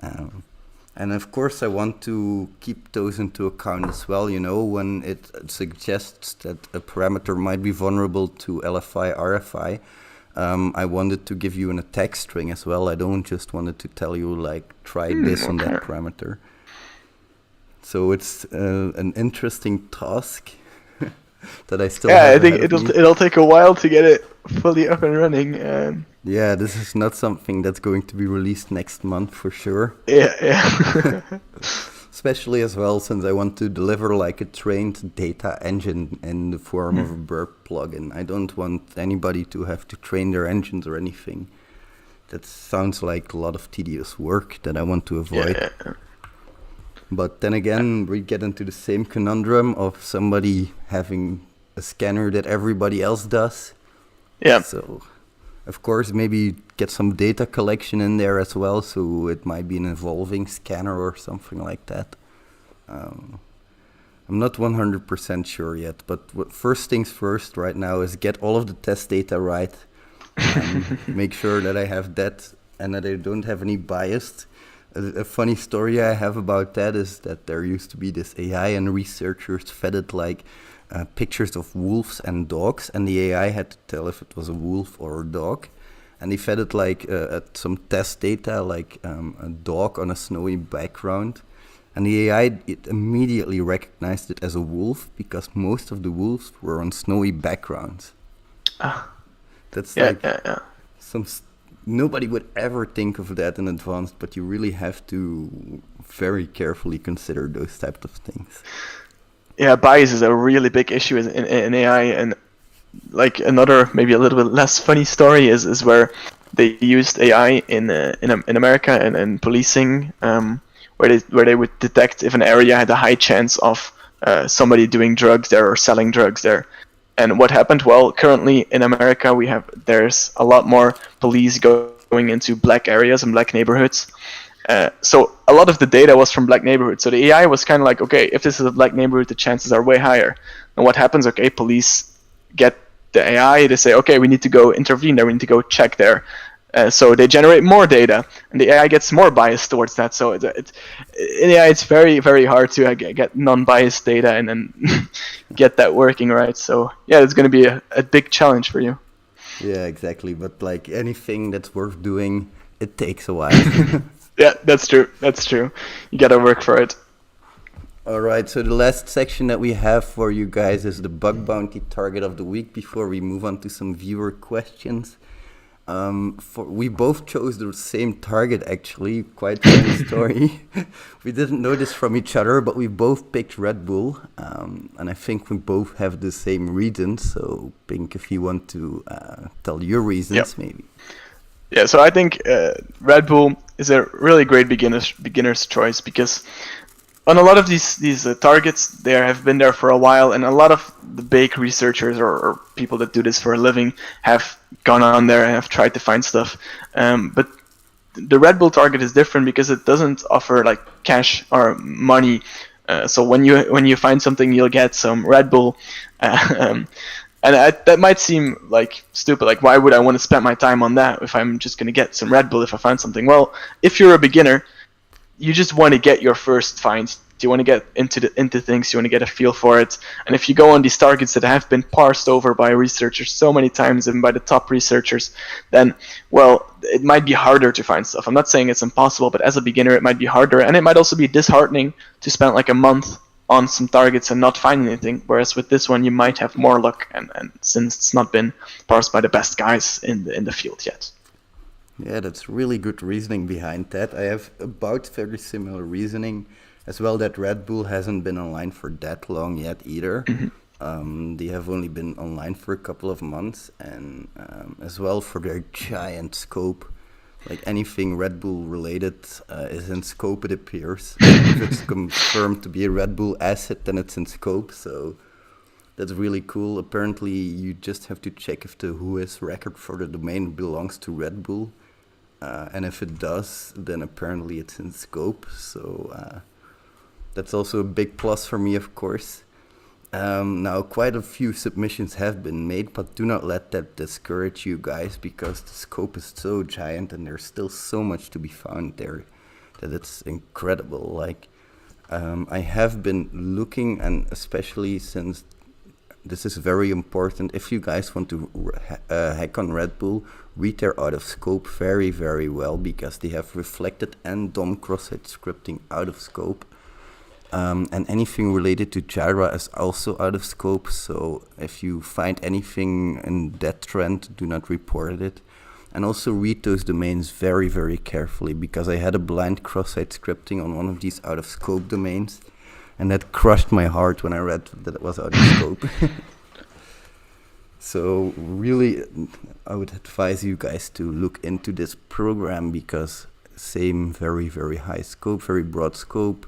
Um, and of course, I want to keep those into account as well. You know, when it suggests that a parameter might be vulnerable to LFI, RFI, I wanted to give you an attack string as well. I don't just wanted to tell you like try this on that parameter. So it's an interesting task that I still have I think ahead of me. it'll take a while to get it fully up and running. Yeah, this is not something that's going to be released next month for sure. Yeah. Especially as well since I want to deliver like a trained data engine in the form of a Burp plugin. I don't want anybody to have to train their engines or anything. That sounds like a lot of tedious work that I want to avoid. Yeah. But then again, we get into the same conundrum of somebody having a scanner that everybody else does. Yeah. So, of course, maybe get some data collection in there as well. So it might be an evolving scanner or something like that. I'm not 100% sure yet. But first things first right now is get all of the test data right. Make sure that I have that and that I don't have any bias. A funny story I have about that is that there used to be this AI and researchers fed it like pictures of wolves and dogs, and the AI had to tell if it was a wolf or a dog. And they fed it like some test data, like a dog on a snowy background. And the AI, it immediately recognized it as a wolf because most of the wolves were on snowy backgrounds. That's some... Nobody would ever think of that in advance, but you really have to very carefully consider those types of things. Yeah, bias is a really big issue in AI, and like another maybe a little bit less funny story is where they used AI in America and in policing, where they would detect if an area had a high chance of somebody doing drugs there or selling drugs there. And what happened? Well, currently in America, there's a lot more police going into black areas and black neighborhoods. So a lot of the data was from black neighborhoods. So the AI was kind of like, okay, if this is a black neighborhood, the chances are way higher. And what happens? Okay, police get the AI. They say, okay, we need to go intervene there. We need to go check there. So they generate more data, and the AI gets more biased towards that. So in AI, it's very, very hard to get non-biased data and then get that working right. So yeah, it's going to be a big challenge for you. Yeah, exactly. But like anything that's worth doing, it takes a while. Yeah, that's true. That's true. You got to work for it. All right, so the last section that we have for you guys is the bug bounty target of the week before we move on to some viewer questions. We both chose the same target, actually. Quite funny story. We didn't know this from each other, but we both picked Red Bull, and I think we both have the same reasons. So, Pink, if you want to tell your reasons, maybe. Yeah, so I think Red Bull is a really great beginner's choice because on a lot of these targets, they have been there for a while, and a lot of the big researchers or people that do this for a living have gone on there and have tried to find stuff. But the Red Bull target is different because it doesn't offer like cash or money. So when you find something, you'll get some Red Bull. And that might seem like stupid. Like, why would I want to spend my time on that if I'm just going to get some Red Bull if I find something? Well, if you're a beginner, you just want to get your first finds. You want to get into things. You want to get a feel for it. And if you go on these targets that have been parsed over by researchers so many times and by the top researchers, then, well, it might be harder to find stuff. I'm not saying it's impossible, but as a beginner, it might be harder. And it might also be disheartening to spend like a month on some targets and not find anything. Whereas with this one, you might have more luck. And since it's not been parsed by the best guys in the field yet. Yeah, that's really good reasoning behind that. I have about very similar reasoning as well, that Red Bull hasn't been online for that long yet either. They have only been online for a couple of months, and as well for their giant scope. Like anything Red Bull related is in scope, it appears. If it's confirmed to be a Red Bull asset, then it's in scope, so that's really cool. Apparently, you just have to check if the whois record for the domain belongs to Red Bull. And if it does, then apparently it's in scope. So that's also a big plus for me, of course. Now, quite a few submissions have been made, but do not let that discourage you guys, because the scope is so giant and there's still so much to be found there that it's incredible. Like, I have been looking, and especially since this is very important, if you guys want to hack on Red Bull, read their out of scope very, very well, because they have reflected and DOM cross-site scripting out of scope. And anything related to Jira is also out of scope, so if you find anything in that trend, do not report it. And also read those domains very, very carefully, because I had a blind cross-site scripting on one of these out of scope domains, and that crushed my heart when I read that it was out of scope. So really, I would advise you guys to look into this program, because same, very, very high scope, very broad scope.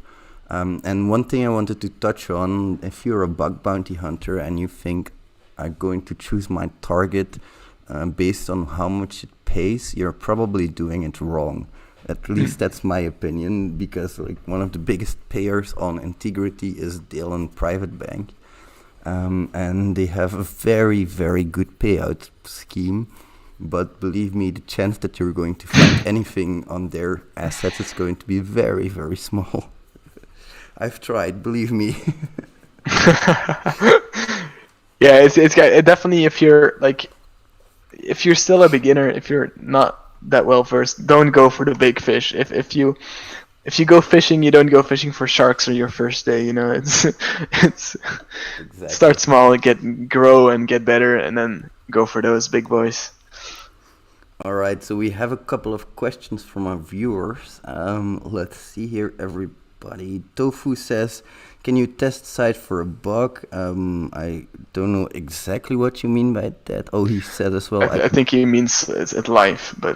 And one thing I wanted to touch on, if you're a bug bounty hunter and you think I'm going to choose my target based on how much it pays, you're probably doing it wrong. At least that's my opinion, because like one of the biggest payers on Intigriti is Dalen Private Bank. And they have a very, very good payout scheme. But believe me, the chance that you're going to find anything on their assets is going to be very, very small. I've tried, believe me. Yeah, it's definitely, if you're still a beginner, if you're not that well versed, don't go for the big fish. If you go fishing, you don't go fishing for sharks on your first day. You know, it's Exactly. Start small, grow and get better, and then go for those big boys. All right, so we have a couple of questions from our viewers. Let's see here, everybody. Tofu says, can you test site for a bug? I don't know exactly what you mean by that. Oh, he said as well. I think he means it's at live, but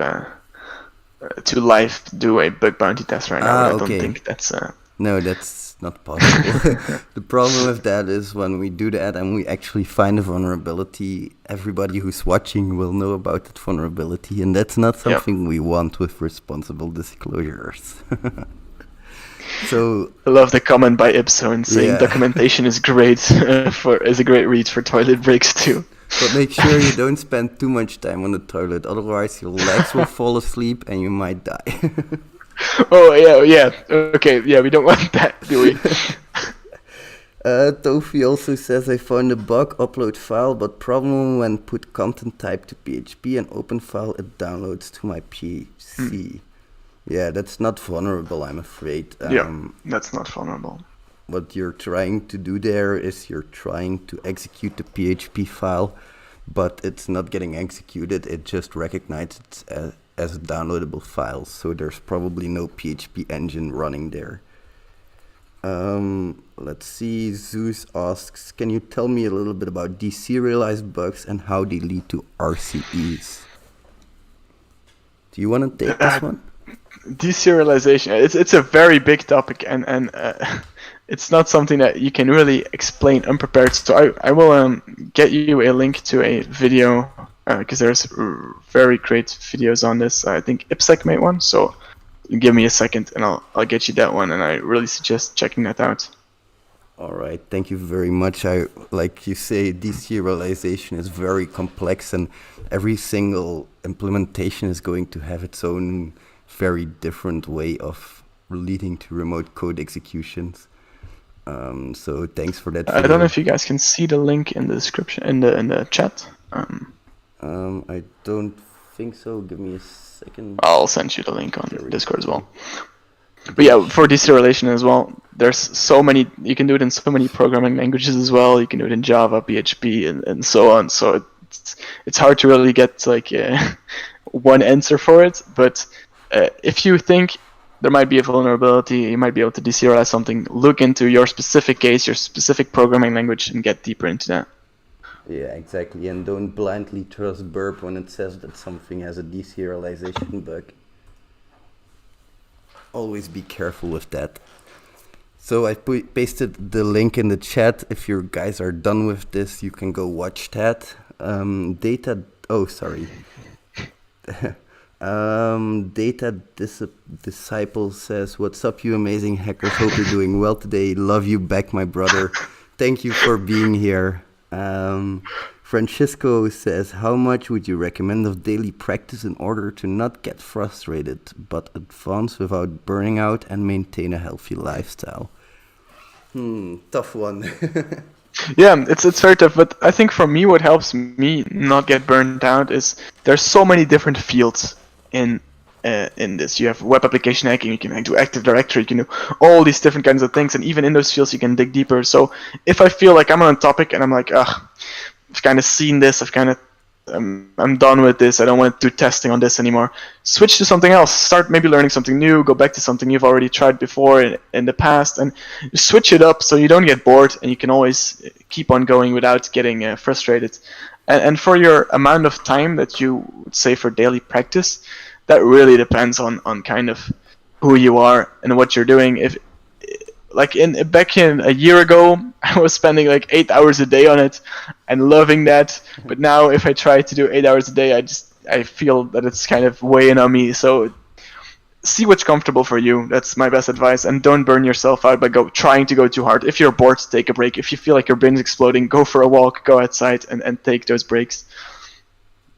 to live do a bug bounty test right now. I don't think that's... No, that's not possible. The problem with that is when we do that and we actually find a vulnerability, everybody who's watching will know about that vulnerability, and that's not something we want with responsible disclosures. So I love the comment by Ipson saying documentation is great is a great read for toilet breaks too. But make sure you don't spend too much time on the toilet, otherwise your legs will fall asleep and you might die. Oh yeah. Okay, yeah, we don't want that, do we? Tofi also says, I found a bug, upload file, but problem when put content type to PHP and open file, it downloads to my PC. Yeah, that's not vulnerable, I'm afraid. That's not vulnerable. What you're trying to do there is you're trying to execute the PHP file, but it's not getting executed. It just recognizes it as a downloadable file, so there's probably no PHP engine running there. Let's see, Zeus asks, can you tell me a little bit about deserialized bugs and how they lead to RCEs? Do you want to take this one? Deserialization, it's a very big topic, and it's not something that you can really explain unprepared. So I will get you a link to a video, because there's very great videos on this. I think IPSec made one, so give me a second and I'll get you that one, and I really suggest checking that out. All right, thank you very much. Like you say, deserialization is very complex, and every single implementation is going to have its own very different way of leading to remote code executions. So thanks for that. I don't know if you guys can see the link in the description, in the chat. I don't think so. Give me a second. I'll send you the link on Discord as well. But yeah, for deserialization as well, there's so many, you can do it in so many programming languages as well. You can do it in Java, PHP, and so on. So it's hard to really get like one answer for it. But if you think there might be a vulnerability, you might be able to deserialize something, look into your specific case, your specific programming language, and get deeper into that. Yeah, exactly. And don't blindly trust Burp when it says that something has a deserialization bug. Always be careful with that. So I pasted the link in the chat. If you guys are done with this, you can go watch that. Disciple says, "What's up, you amazing hackers? Hope you're doing well today. Love you back, my brother. Thank you for being here." Francisco says, "How much would you recommend of daily practice in order to not get frustrated, but advance without burning out and maintain a healthy lifestyle?" Tough one. Yeah, it's very tough, but I think for me what helps me not get burned out is there's so many different fields in this. You have web application hacking, you can do Active Directory, you can do all these different kinds of things, and even in those fields you can dig deeper. So if I feel like I'm on a topic and I'm like, I've kind of seen this, I'm done with this, I don't want to do testing on this anymore, switch to something else, start maybe learning something new, go back to something you've already tried before in the past, and switch it up so you don't get bored and you can always keep on going without getting frustrated. And for your amount of time that you would say for daily practice, that really depends on kind of who you are and what you're doing. If back in a year ago, I was spending like 8 hours a day on it and loving that. But now if I try to do 8 hours a day, I feel that it's kind of weighing on me. So see what's comfortable for you. That's my best advice. And don't burn yourself out by trying to go too hard. If you're bored, take a break. If you feel like your brain is exploding, go for a walk, go outside and take those breaks.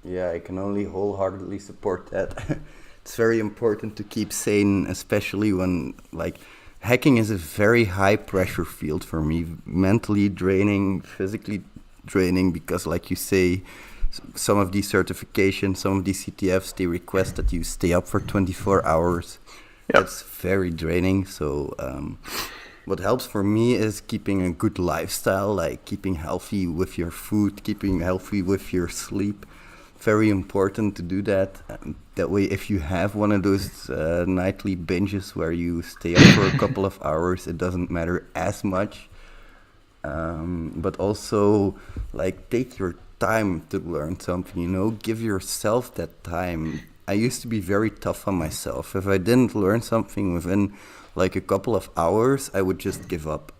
Yeah, I can only wholeheartedly support that. It's very important to keep sane, especially when hacking is a very high pressure field for me, mentally draining, physically draining, because like you say, some of these certifications, some of these CTFs, they request that you stay up for 24 hours. Yep. That's very draining. So what helps for me is keeping a good lifestyle, like keeping healthy with your food, keeping healthy with your sleep. Very important to do that. That way, if you have one of those nightly binges where you stay up for a couple of hours, it doesn't matter as much. But also, take your time to learn something, give yourself that time. I used to be very tough on myself. If I didn't learn something within a couple of hours, I would just give up.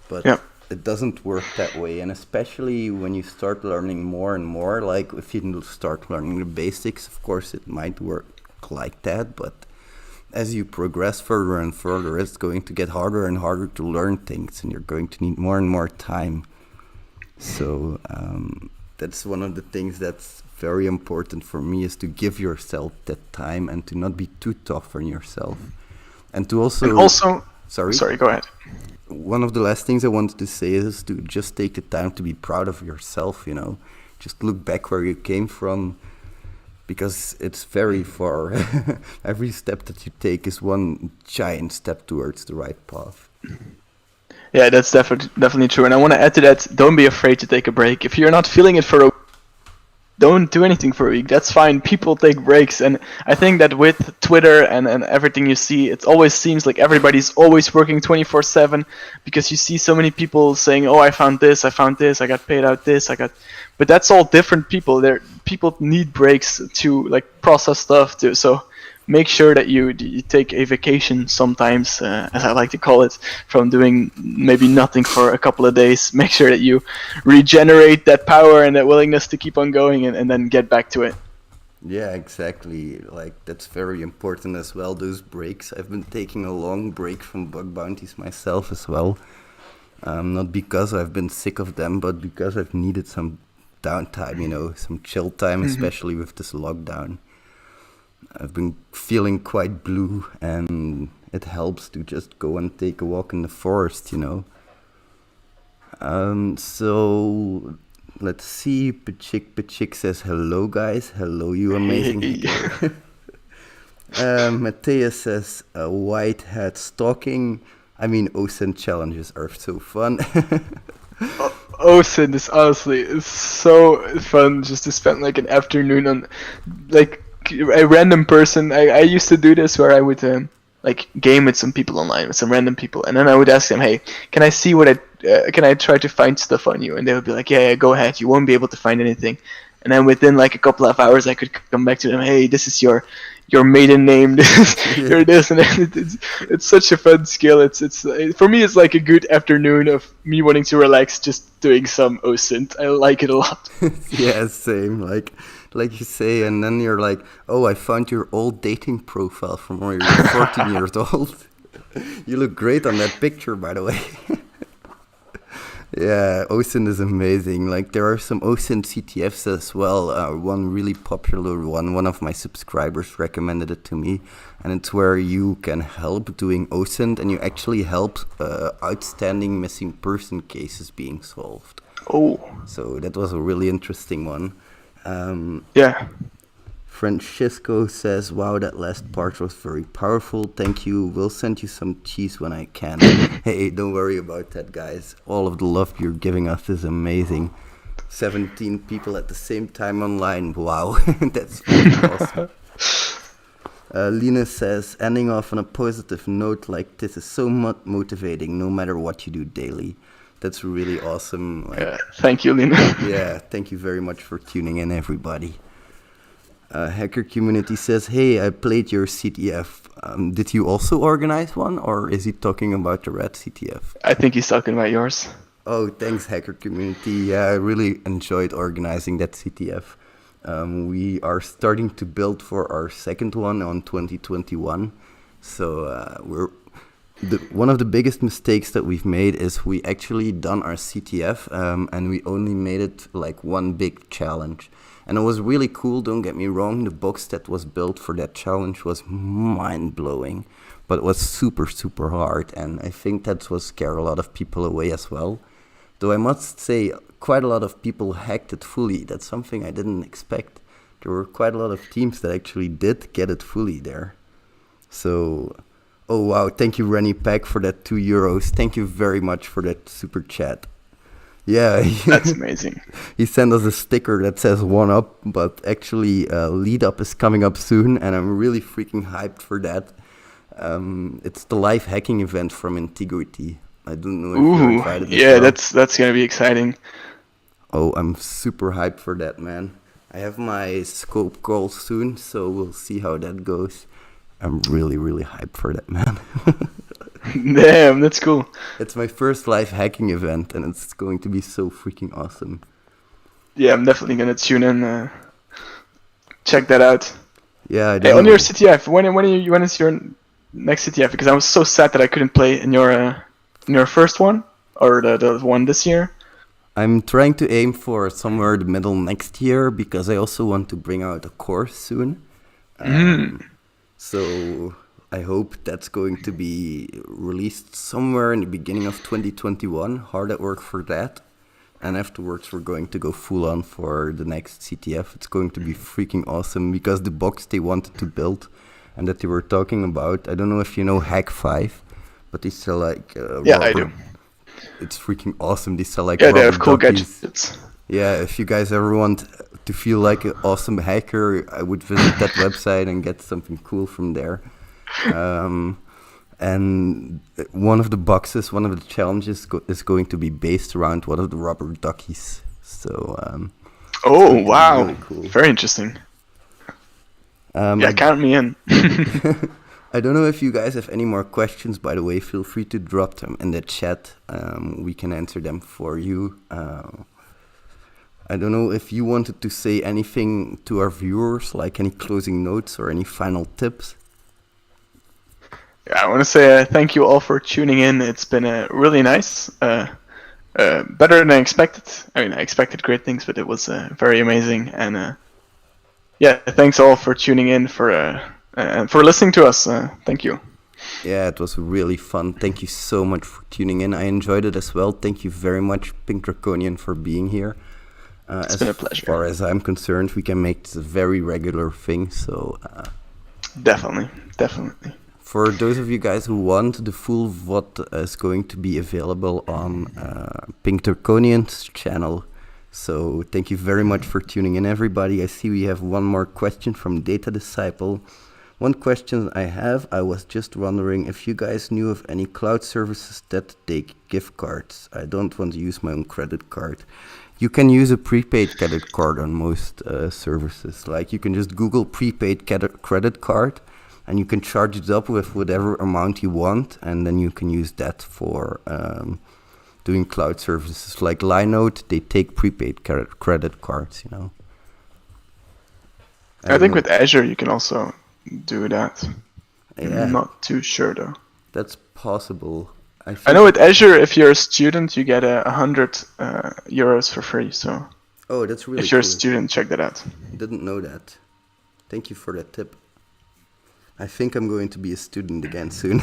But it doesn't work that way, and especially when you start learning more and more, if you start learning the basics, of course it might work like that, but as you progress further and further, it's going to get harder and harder to learn things, and you're going to need more and more time. So that's one of the things that's very important for me, is to give yourself that time and to not be too tough on yourself. And to also... Sorry, go ahead. One of the last things I wanted to say is to just take the time to be proud of yourself, Just look back where you came from, because it's very far. Every step that you take is one giant step towards the right path. Yeah, that's definitely true. And I want to add to that, don't be afraid to take a break. If you're not feeling it for a don't do anything for a week. That's fine. People take breaks. And I think that with Twitter and everything you see, it always seems like everybody's always working 24/7, because you see so many people saying, oh, I found this, I got paid out this, but that's all different people. People need breaks to process stuff too. So make sure that you take a vacation sometimes, as I like to call it, from doing maybe nothing for a couple of days. Make sure that you regenerate that power and that willingness to keep on going, and then get back to it. Yeah, exactly. That's very important as well, those breaks. I've been taking a long break from bug bounties myself as well. Not because I've been sick of them, but because I've needed some downtime, some chill time, especially with this lockdown. I've been feeling quite blue, and it helps to just go and take a walk in the forest, So let's see. Pachik says, hello guys, hello you amazing hacker. Matthias says, white hat stalking. I mean, OSINT challenges are so fun. OSINT is honestly, it's so fun just to spend an afternoon on a random person. I used to do this where I would game with some people online, with some random people, and then I would ask them, hey, can I see can I try to find stuff on you? And they would be like, yeah, go ahead, you won't be able to find anything. And then within a couple of hours I could come back to them, hey, this is your maiden name, you're this, and it's such a fun skill. It's for me, it's a good afternoon of me wanting to relax, just doing some OSINT. I like it a lot. Yeah, same. like you say, and then you're like, oh, I found your old dating profile from when you were 14 years old. You look great on that picture, by the way. Yeah, OSINT is amazing. Like, there are some OSINT CTFs as well. One really popular one of my subscribers recommended it to me, and it's where you can help doing OSINT, and you actually help outstanding missing person cases being solved. Oh. So that was a really interesting one. Yeah. Francisco says, wow, that last part was very powerful. Thank you. We'll send you some cheese when I can. Hey, don't worry about that, guys. All of the love you're giving us is amazing. 17 people at the same time online. Wow, that's really awesome. Lena says, ending off on a positive note like this is so motivating no matter what you do daily. That's really awesome. Like, thank you, Lena. Yeah, thank you very much for tuning in, everybody. Hacker Community says, hey, I played your CTF. Did you also organize one, or is he talking about the red CTF? I think he's talking about yours. Oh, thanks, Hacker Community. Yeah, I really enjoyed organizing that CTF. We are starting to build for our second one on 2021. So one of the biggest mistakes that we've made is we actually done our CTF and we only made it like one big challenge. And it was really cool, don't get me wrong, the box that was built for that challenge was mind-blowing, but it was super, super hard, and I think that's what scared a lot of people away as well. Though I must say, quite a lot of people hacked it fully. That's something I didn't expect. There were quite a lot of teams that actually did get it fully there. So, oh wow, thank you Rennie Pack for that €2. Thank you very much for that super chat. Yeah, that's amazing. He sent us a sticker that says 1UP, but actually Lead Up is coming up soon, and I'm really freaking hyped for that. It's the live hacking event from Intigriti. I don't know if you're invited. Yeah, that's gonna be exciting. Oh, I'm super hyped for that, man. I have my scope call soon, so we'll see how that goes. I'm really, really hyped for that, man. Damn, that's cool. It's my first live hacking event, and it's going to be so freaking awesome. Yeah, I'm definitely gonna tune in. Check that out. Yeah, I hey, on your CTF, when is your next CTF? Because I was so sad that I couldn't play in your first one or the one this year. I'm trying to aim for somewhere the middle next year because I also want to bring out a course soon. So I hope that's going to be released somewhere in the beginning of 2021. Hard at work for that. And afterwards we're going to go full on for the next CTF. It's going to be freaking awesome because the box they wanted to build and that they were talking about, I don't know if you know Hack 5, but they sell like I do. It's freaking awesome. They sell like they have cool gadgets. Yeah, if you guys ever want to feel like an awesome hacker, I would visit that website and get something cool from there. And one of the boxes, one of the challenges is going to be based around one of the rubber duckies. So, oh wow, really cool. Very interesting. Count me in. I don't know if you guys have any more questions, by the way. Feel free to drop them in the chat. We can answer them for you. I don't know if you wanted to say anything to our viewers, like any closing notes or any final tips. Yeah, I want to say thank you all for tuning in. It's been really nice. Better than I expected. I mean, I expected great things, but it was very amazing. And thanks all for tuning in, and for listening to us. Thank you. Yeah, it was really fun. Thank you so much for tuning in. I enjoyed it as well. Thank you very much, Pink Draconian, for being here. It's been a pleasure. As far as I'm concerned, we can make this a very regular thing. So definitely. For those of you guys who want, the full VOD is going to be available on Pink Draconian's channel. So thank you very much for tuning in, everybody. I see we have one more question from Data Disciple. One question I have, I was just wondering if you guys knew of any cloud services that take gift cards. I don't want to use my own credit card. You can use a prepaid credit card on most services. Like you can just Google prepaid credit card and you can charge it up with whatever amount you want, and then you can use that for doing cloud services. Like Linode, they take prepaid credit cards, you know. I think with Azure you can also do that. Yeah, I'm not too sure though. that's possible. I know with Azure, if you're a student, you get 100 euros for free. So Oh, that's really if you're a cool. student, check that out. Didn't know that. Thank you for that tip. I think I'm going to be a student again soon.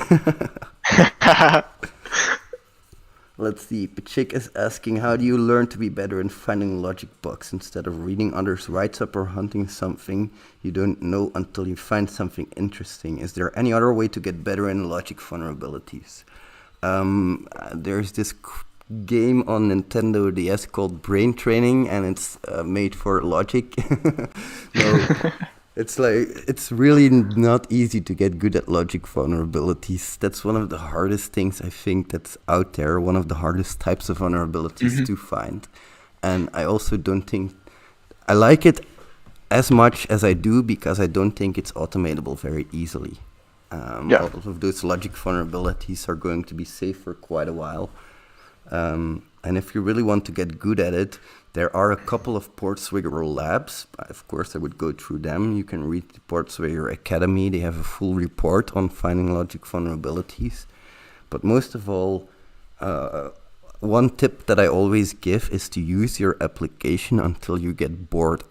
Let's see. Pachik is asking, how do you learn to be better in finding logic bugs instead of reading others' write-up or hunting something you don't know until you find something interesting? Is there any other way to get better in logic vulnerabilities? There's this game on Nintendo DS called Brain Training, and it's made for logic. No, it's really not easy to get good at logic vulnerabilities. That's one of the hardest things I think that's out there, one of the hardest types of vulnerabilities to find. And I also don't think I like it as much as I do because I don't think it's automatable very easily. All of those logic vulnerabilities are going to be safe for quite a while. And if you really want to get good at it, there are a couple of Portswigger labs. Of course, I would go through them. You can read the Portswigger Academy. They have a full report on finding logic vulnerabilities. But most of all, one tip that I always give is to use your application until you get bored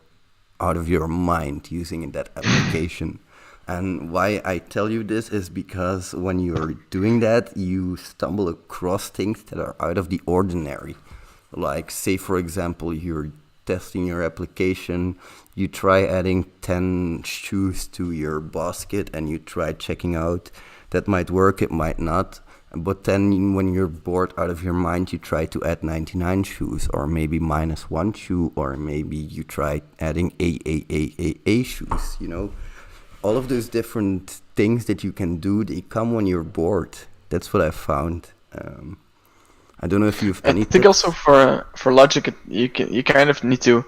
out of your mind using that application. And why I tell you this is because when you're doing that, you stumble across things that are out of the ordinary. Like, say, for example, you're testing your application, you try adding 10 shoes to your basket and you try checking out. That might work, it might not. But then when you're bored out of your mind, you try to add 99 shoes, or maybe minus 1 shoe, or maybe you try adding A shoes, you know? All of those different things that you can do, they come when you're bored. That's what I found. I don't know if you've any. I think also for logic, you kind of need to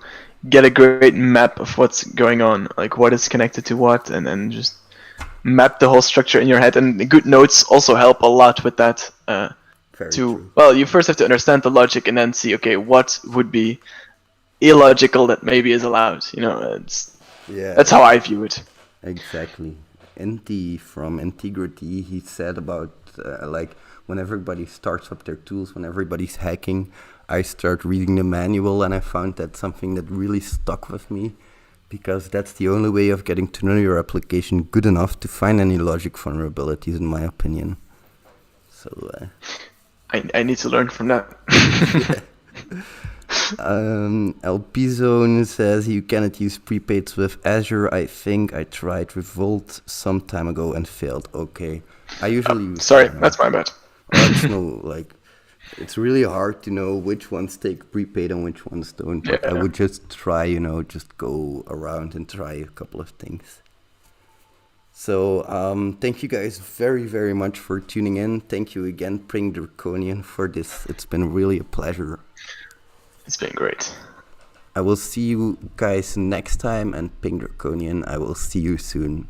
get a great map of what's going on, like what is connected to what, and then just map the whole structure in your head. And the good notes also help a lot with that. True. Well, you first have to understand the logic and then see, okay, what would be illogical that maybe is allowed. You know, that's how I view it. Exactly. Inti from Intigriti, he said about like when everybody starts up their tools, when everybody's hacking, I start reading the manual, and I found that something that really stuck with me, because that's the only way of getting to know your application good enough to find any logic vulnerabilities, in my opinion. So I need to learn from that. LP Zone says you cannot use prepaids with Azure. I think I tried Revolt some time ago and failed. Okay, I usually use. Sorry, that's my bad. It's really hard to know which ones take prepaid and which ones don't. But I would just try, just go around and try a couple of things. So thank you guys very, very much for tuning in. Thank you again, PinkJWT, for this. It's been really a pleasure. It's been great. I will see you guys next time, and PinkJWT, I will see you soon.